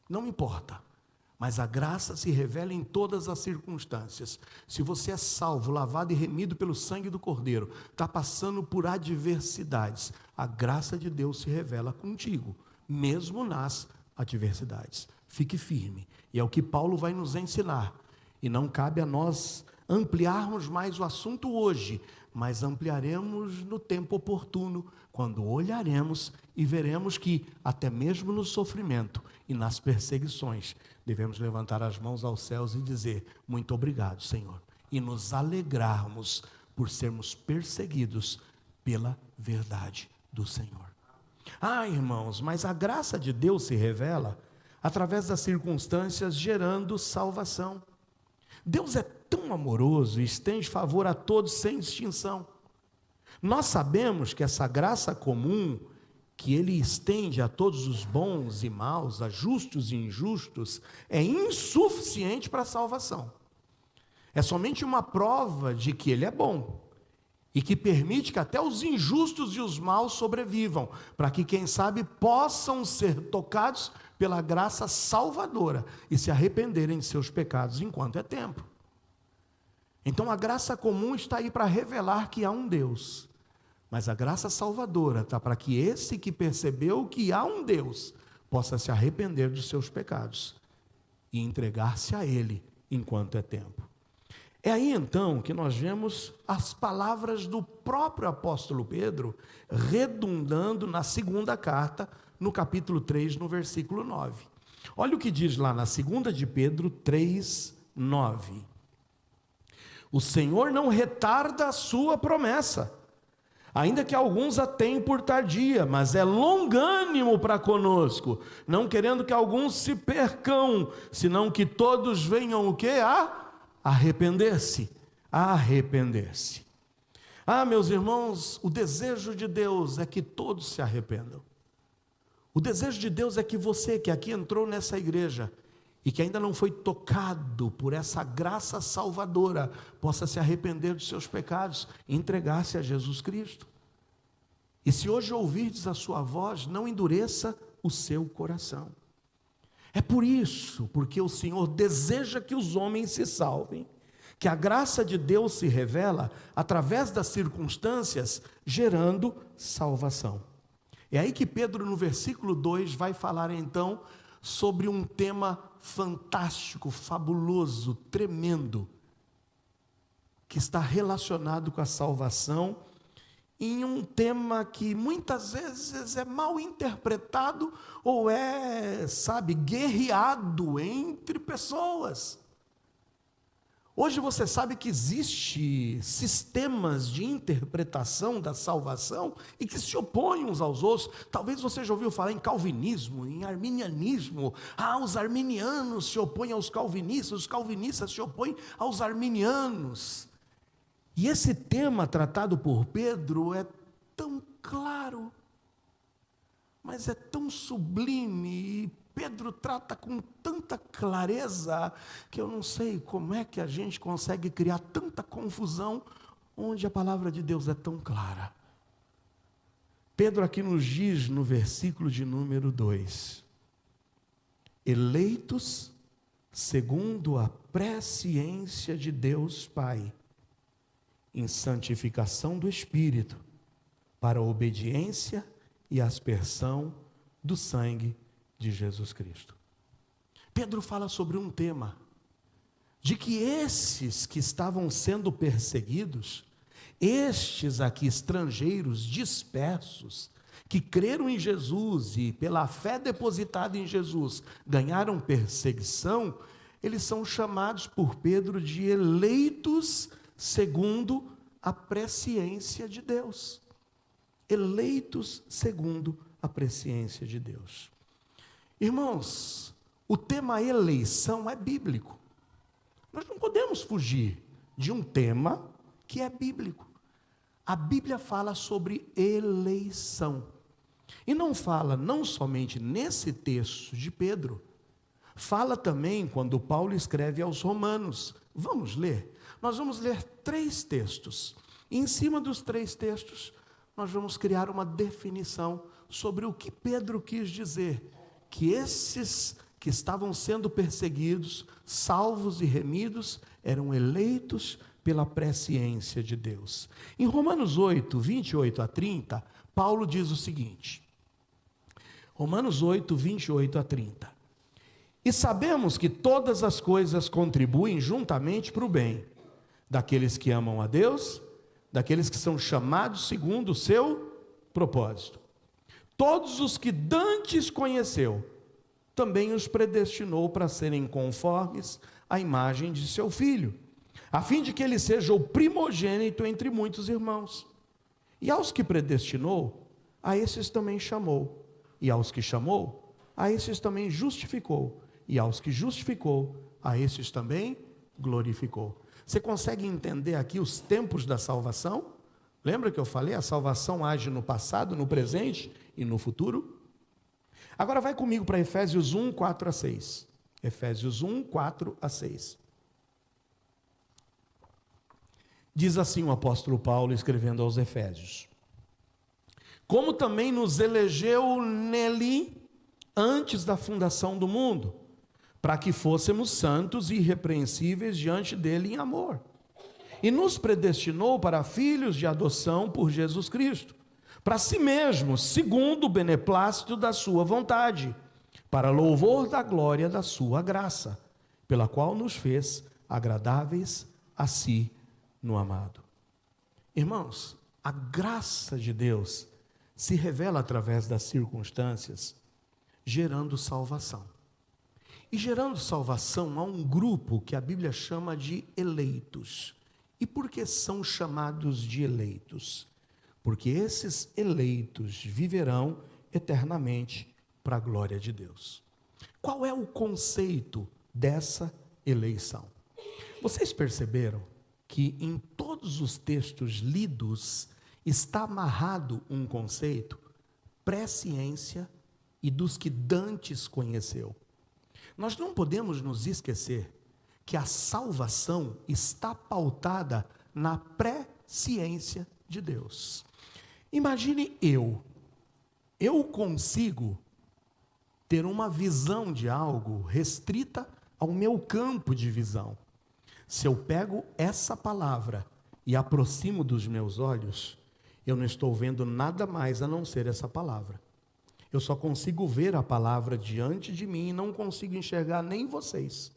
não importa. Mas a graça se revela em todas as circunstâncias. Se você é salvo, lavado e remido pelo sangue do Cordeiro, está passando por adversidades, a graça de Deus se revela contigo, mesmo nas adversidades. Fique firme, e é o que Paulo vai nos ensinar. E não cabe a nós ampliarmos mais o assunto hoje, mas ampliaremos no tempo oportuno, quando olharemos e veremos que até mesmo no sofrimento e nas perseguições, devemos levantar as mãos aos céus e dizer: muito obrigado, Senhor, e nos alegrarmos por sermos perseguidos pela verdade do Senhor. Irmãos, mas a graça de Deus se revela através das circunstâncias, gerando salvação. Deus é tão amoroso e estende favor a todos sem distinção. Nós sabemos que essa graça comum que ele estende a todos os bons e maus, a justos e injustos, é insuficiente para a salvação. É somente uma prova de que ele é bom e que permite que até os injustos e os maus sobrevivam, para que, quem sabe, possam ser tocados pela graça salvadora e se arrependerem de seus pecados enquanto é tempo. Então a graça comum está aí para revelar que há um Deus, mas a graça salvadora está para que esse que percebeu que há um Deus possa se arrepender dos seus pecados e entregar-se a Ele enquanto é tempo. É aí então que nós vemos as palavras do próprio apóstolo Pedro redundando na segunda carta, no capítulo 3, no versículo 9. Olha o que diz lá na segunda de Pedro 3, 9. O Senhor não retarda a sua promessa, ainda que alguns a tenham por tardia, mas é longânimo para conosco, não querendo que alguns se percam, senão que todos venham o quê? A arrepender-se. Meus irmãos, o desejo de Deus é que todos se arrependam. O desejo de Deus é que você que aqui entrou nessa igreja e que ainda não foi tocado por essa graça salvadora, possa se arrepender dos seus pecados e entregar-se a Jesus Cristo. E se hoje ouvirdes a sua voz, não endureça o seu coração. É por isso, porque o Senhor deseja que os homens se salvem, que a graça de Deus se revela através das circunstâncias, gerando salvação. É aí que Pedro, no versículo 2, vai falar então sobre um tema fantástico, fabuloso, tremendo, que está relacionado com a salvação, em um tema que muitas vezes é mal interpretado ou é, guerreado entre pessoas. Hoje você sabe que existe sistemas de interpretação da salvação e que se opõem uns aos outros. Talvez você já ouviu falar em calvinismo, em arminianismo. Os arminianos se opõem aos calvinistas, os calvinistas se opõem aos arminianos. E esse tema tratado por Pedro é tão claro, mas é tão sublime, e Pedro trata com tanta clareza, que eu não sei como é que a gente consegue criar tanta confusão, onde a palavra de Deus é tão clara. Pedro aqui nos diz no versículo de número 2, eleitos segundo a presciência de Deus Pai, em santificação do Espírito, para a obediência e aspersão do sangue de Jesus Cristo. Pedro fala sobre um tema, de que esses que estavam sendo perseguidos, estes aqui estrangeiros dispersos, que creram em Jesus e pela fé depositada em Jesus, ganharam perseguição, eles são chamados por Pedro de eleitos segundo a presciência de Deus. Eleitos segundo a presciência de Deus. Irmãos, o tema eleição é bíblico. Nós não podemos fugir de um tema que é bíblico. A Bíblia fala sobre eleição. E não fala não somente nesse texto de Pedro, fala também quando Paulo escreve aos Romanos. Vamos ler? Nós vamos ler 3 textos. E em cima dos 3 textos, nós vamos criar uma definição sobre o que Pedro quis dizer. Que esses que estavam sendo perseguidos, salvos e remidos, eram eleitos pela presciência de Deus. Em Romanos 8, 28 a 30, Paulo diz o seguinte. Romanos 8, 28 a 30. E sabemos que todas as coisas contribuem juntamente para o bem daqueles que amam a Deus, daqueles que são chamados segundo o seu propósito. Todos os que dantes conheceu, também os predestinou para serem conformes à imagem de seu Filho, a fim de que ele seja o primogênito entre muitos irmãos. E aos que predestinou, a esses também chamou. E aos que chamou, a esses também justificou. E aos que justificou, a esses também glorificou. Você consegue entender aqui os tempos da salvação? Lembra que eu falei? A salvação age no passado, no presente e no futuro? Agora vai comigo para Efésios 1, 4 a 6. Efésios 1, 4 a 6. Diz assim o apóstolo Paulo escrevendo aos Efésios: como também nos elegeu nele antes da fundação do mundo, para que fôssemos santos e irrepreensíveis diante dele em amor. E nos predestinou para filhos de adoção por Jesus Cristo, para si mesmo, segundo o beneplácito da sua vontade, para louvor da glória da sua graça, pela qual nos fez agradáveis a si no amado. Irmãos, a graça de Deus se revela através das circunstâncias, gerando salvação. E gerando salvação a um grupo que a Bíblia chama de eleitos. E por que são chamados de eleitos? Porque esses eleitos viverão eternamente para a glória de Deus. Qual é o conceito dessa eleição? Vocês perceberam que em todos os textos lidos está amarrado um conceito, presciência e dos que dantes conheceu. Nós não podemos nos esquecer que a salvação está pautada na presciência de Deus. Imagine eu consigo ter uma visão de algo restrita ao meu campo de visão. Se eu pego essa palavra e aproximo dos meus olhos, eu não estou vendo nada mais a não ser essa palavra. Eu só consigo ver a palavra diante de mim e não consigo enxergar nem vocês.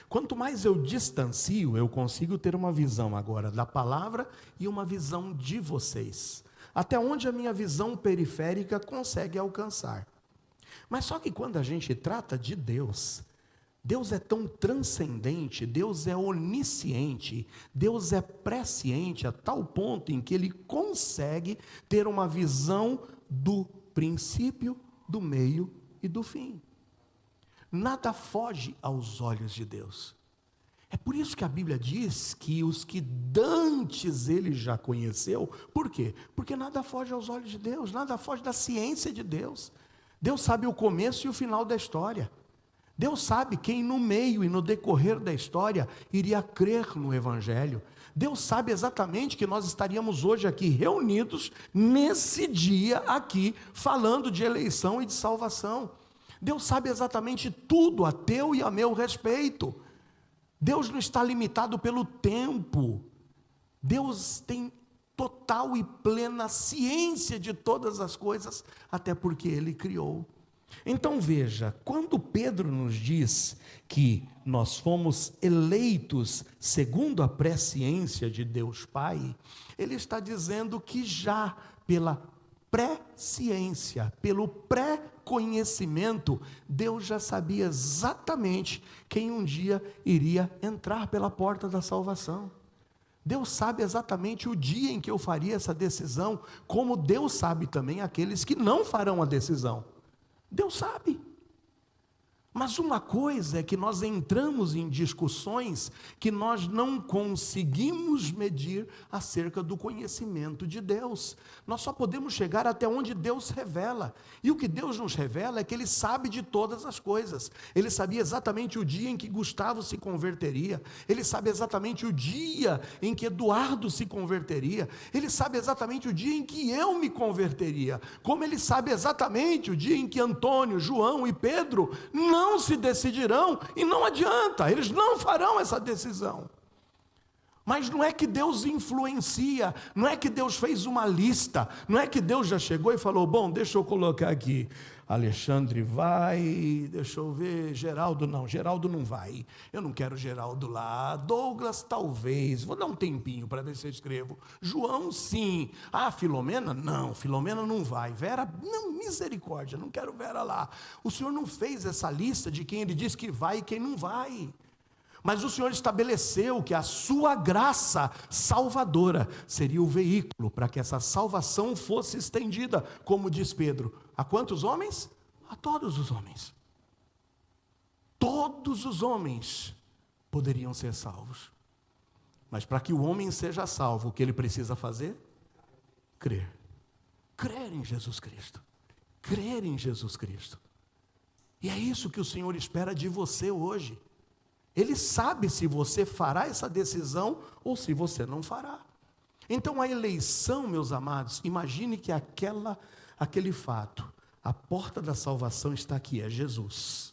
Quanto mais eu distancio, eu consigo ter uma visão agora da palavra e uma visão de vocês. Até onde a minha visão periférica consegue alcançar. Mas só que quando a gente trata de Deus, Deus é tão transcendente, Deus é onisciente, Deus é presciente a tal ponto em que Ele consegue ter uma visão do princípio, do meio e do fim. Nada foge aos olhos de Deus. É por isso que a Bíblia diz que os que dantes Ele já conheceu. Por quê? Porque nada foge aos olhos de Deus, nada foge da ciência de Deus. Deus sabe o começo e o final da história. Deus sabe quem no meio e no decorrer da história iria crer no Evangelho. Deus sabe exatamente que nós estaríamos hoje aqui reunidos, nesse dia aqui, falando de eleição e de salvação. Deus sabe exatamente tudo a teu e a meu respeito. Deus não está limitado pelo tempo. Deus tem total e plena ciência de todas as coisas, até porque Ele criou. Então veja, quando Pedro nos diz que nós fomos eleitos segundo a presciência de Deus Pai, ele está dizendo que já pela presciência, pelo pré-conhecimento, Deus já sabia exatamente quem um dia iria entrar pela porta da salvação. Deus sabe exatamente o dia em que eu faria essa decisão, como Deus sabe também aqueles que não farão a decisão. Deus sabe. Mas uma coisa é que nós entramos em discussões que nós não conseguimos medir acerca do conhecimento de Deus. Nós só podemos chegar até onde Deus revela. E o que Deus nos revela é que Ele sabe de todas as coisas. Ele sabia exatamente o dia em que Gustavo se converteria. Ele sabe exatamente o dia em que Eduardo se converteria. Ele sabe exatamente o dia em que eu me converteria. Como Ele sabe exatamente o dia em que Antônio, João e Pedro não se decidirão, e não adianta, eles não farão essa decisão. Mas não é que Deus influencia, não é que Deus fez uma lista, não é que Deus já chegou e falou, bom, deixa eu colocar aqui, Alexandre vai, deixa eu ver, Geraldo não vai, eu não quero Geraldo lá, Douglas talvez, vou dar um tempinho para ver se eu escrevo, João sim, Filomena não vai, Vera, não, misericórdia, não quero Vera lá. O Senhor não fez essa lista de quem Ele diz que vai e quem não vai. Mas o Senhor estabeleceu que a sua graça salvadora seria o veículo para que essa salvação fosse estendida, como diz Pedro, a quantos homens? A todos os homens. Todos os homens poderiam ser salvos. Mas para que o homem seja salvo, o que ele precisa fazer? Crer. Crer em Jesus Cristo. crer em Jesus Cristo. E é isso que o Senhor espera de você hoje. Ele sabe se você fará essa decisão ou se você não fará. Então a eleição, meus amados, imagine que aquele fato, a porta da salvação está aqui, é Jesus.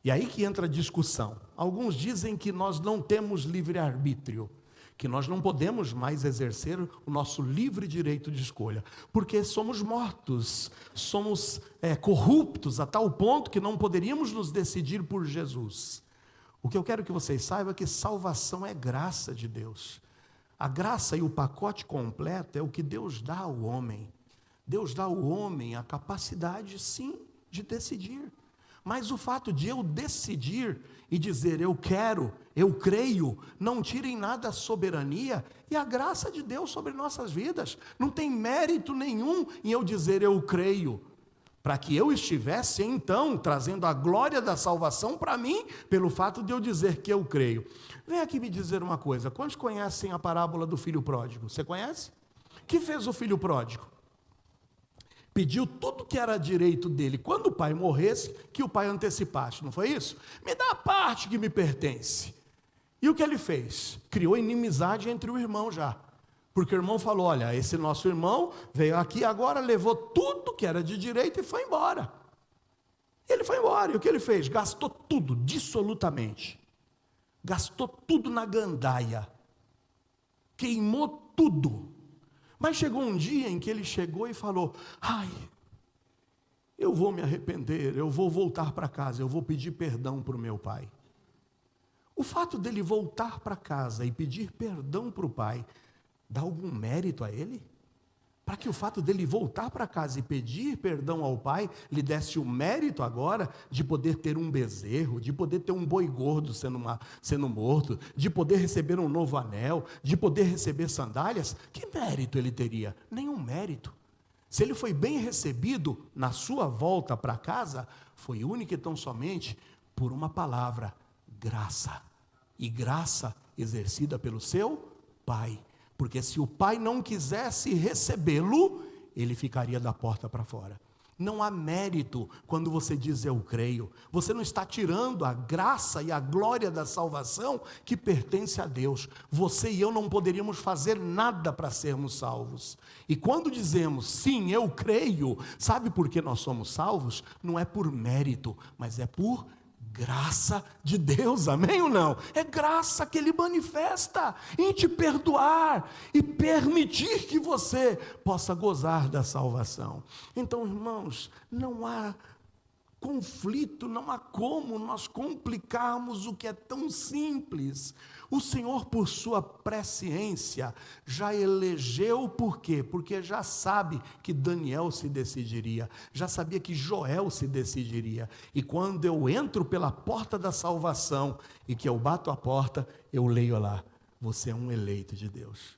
E aí que entra a discussão. Alguns dizem que nós não temos livre-arbítrio, que nós não podemos mais exercer o nosso livre direito de escolha, porque somos mortos, somos corruptos a tal ponto que não poderíamos nos decidir por Jesus. O que eu quero que vocês saibam é que salvação é graça de Deus. A graça e o pacote completo é o que Deus dá ao homem. Deus dá ao homem a capacidade, sim, de decidir. Mas o fato de eu decidir e dizer eu quero, eu creio, não tira em nada a soberania e a graça de Deus sobre nossas vidas. Não tem mérito nenhum em eu dizer eu creio, para que eu estivesse então trazendo a glória da salvação para mim, pelo fato de eu dizer que eu creio. Vem aqui me dizer uma coisa, quantos conhecem a parábola do filho pródigo? Você conhece? O que fez o filho pródigo? Pediu tudo que era direito dele, quando o pai morresse, que o pai antecipasse, não foi isso? Me dá a parte que me pertence. E o que ele fez? Criou inimizade entre o irmão já. Porque o irmão falou, olha, esse nosso irmão veio aqui agora, levou tudo que era de direito e foi embora. Ele foi embora, e o que ele fez? Gastou tudo, dissolutamente. Gastou tudo na gandaia. Queimou tudo. Mas chegou um dia em que ele chegou e falou, ai, eu vou me arrepender, eu vou voltar para casa, eu vou pedir perdão para o meu pai. O fato dele voltar para casa e pedir perdão para o pai, dá algum mérito a ele? Para que o fato dele voltar para casa e pedir perdão ao pai, lhe desse o mérito agora de poder ter um bezerro, de poder ter um boi gordo sendo morto, de poder receber um novo anel, de poder receber sandálias, que mérito ele teria? Nenhum mérito. Se ele foi bem recebido na sua volta para casa, foi única e tão somente por uma palavra, graça. E graça exercida pelo seu pai. Porque se o pai não quisesse recebê-lo, ele ficaria da porta para fora. Não há mérito quando você diz eu creio. Você não está tirando a graça e a glória da salvação que pertence a Deus. Você e eu não poderíamos fazer nada para sermos salvos. E quando dizemos sim, eu creio, sabe por que nós somos salvos? Não é por mérito, mas é por graça de Deus, amém ou não? É graça que Ele manifesta em te perdoar e permitir que você possa gozar da salvação. Então, irmãos, não há conflito, não há como nós complicarmos o que é tão simples. O Senhor, por sua presciência, já elegeu, por quê? Porque já sabe que Daniel se decidiria, já sabia que Joel se decidiria, e quando eu entro pela porta da salvação, e que eu bato a porta, eu leio lá, você é um eleito de Deus.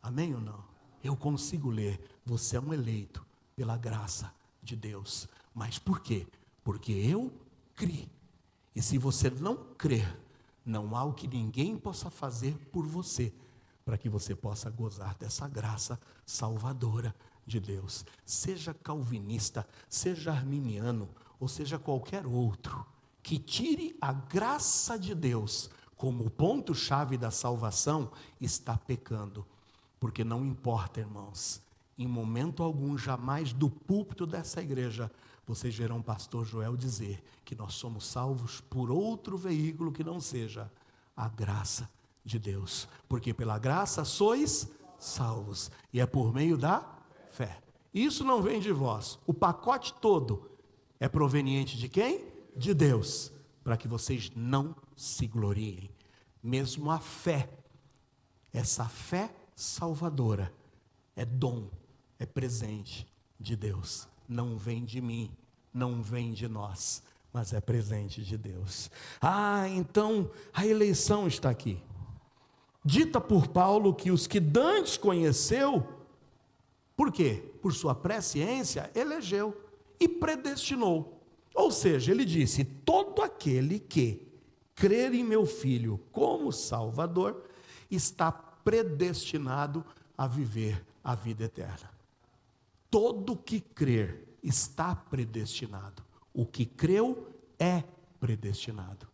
Amém ou não? Eu consigo ler, você é um eleito pela graça de Deus. Mas por quê? Porque eu criei. E se você não crer, não há o que ninguém possa fazer por você, para que você possa gozar dessa graça salvadora de Deus. Seja calvinista, seja arminiano, ou seja qualquer outro, que tire a graça de Deus como ponto-chave da salvação, está pecando. Porque não importa, irmãos, em momento algum, jamais do púlpito dessa igreja, vocês verão o pastor Joel dizer que nós somos salvos por outro veículo que não seja a graça de Deus. Porque pela graça sois salvos. E é por meio da fé. Isso não vem de vós. O pacote todo é proveniente de quem? De Deus. Para que vocês não se gloriem. Mesmo a fé, essa fé salvadora, é dom, é presente de Deus. Não vem de mim, não vem de nós, mas é presente de Deus. Então a eleição está aqui. Dita por Paulo que os que dantes conheceu, por quê? Por sua presciência, elegeu e predestinou. Ou seja, ele disse, todo aquele que crer em meu Filho como Salvador, está predestinado a viver a vida eterna. todo que crer está predestinado. O que creu é predestinado.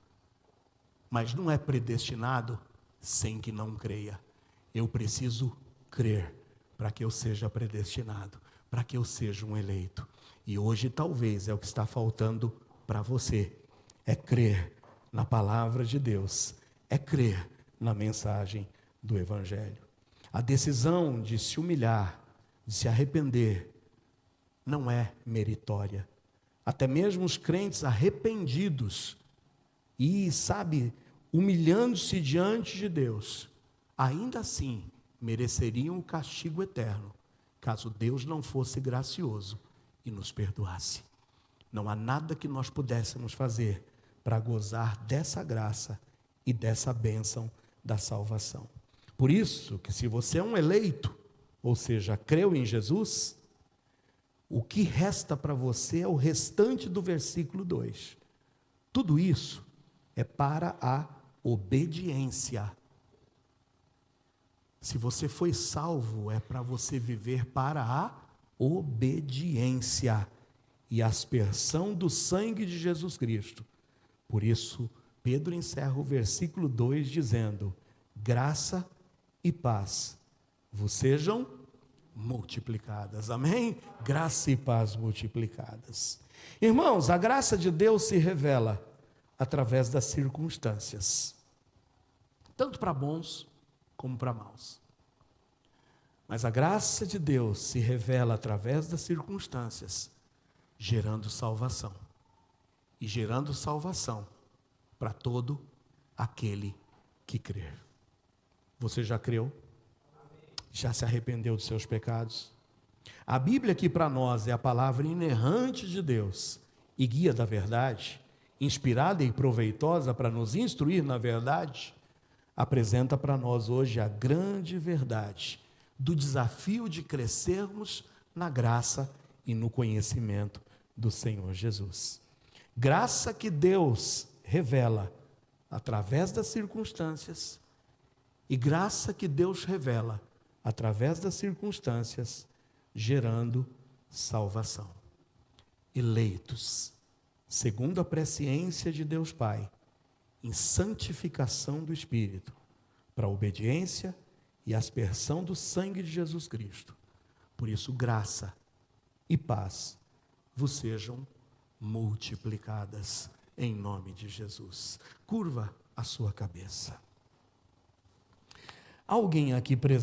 Mas não é predestinado sem que não creia. Eu preciso crer para que eu seja predestinado, para que eu seja um eleito. E hoje talvez é o que está faltando para você. É crer na palavra de Deus. É crer na mensagem do Evangelho. A decisão de se humilhar, de se arrepender, não é meritória. Até mesmo os crentes arrependidos e, humilhando-se diante de Deus, ainda assim mereceriam o castigo eterno, caso Deus não fosse gracioso e nos perdoasse. Não há nada que nós pudéssemos fazer para gozar dessa graça e dessa bênção da salvação. Por isso que se você é um eleito, ou seja, creu em Jesus, o que resta para você é o restante do versículo 2. Tudo isso é para a obediência. Se você foi salvo, é para você viver para a obediência e aspersão do sangue de Jesus Cristo. Por isso, Pedro encerra o versículo 2 dizendo: graça e paz vos sejam multiplicadas. Amém? Graça e paz multiplicadas. Irmãos, a graça de Deus se revela através das circunstâncias, tanto para bons como para maus. Mas a graça de Deus se revela através das circunstâncias, gerando salvação. E gerando salvação para todo aquele que crer. Você já creu? Já se arrependeu dos seus pecados? A Bíblia aqui para nós é a palavra inerrante de Deus e guia da verdade, inspirada e proveitosa para nos instruir na verdade, apresenta para nós hoje a grande verdade do desafio de crescermos na graça e no conhecimento do Senhor Jesus. Graça que Deus revela através das circunstâncias e graça que Deus revela através das circunstâncias, gerando salvação. Eleitos, segundo a presciência de Deus Pai, em santificação do Espírito, para a obediência e aspersão do sangue de Jesus Cristo. Por isso, graça e paz vos sejam multiplicadas em nome de Jesus. Curva a sua cabeça. Alguém aqui presente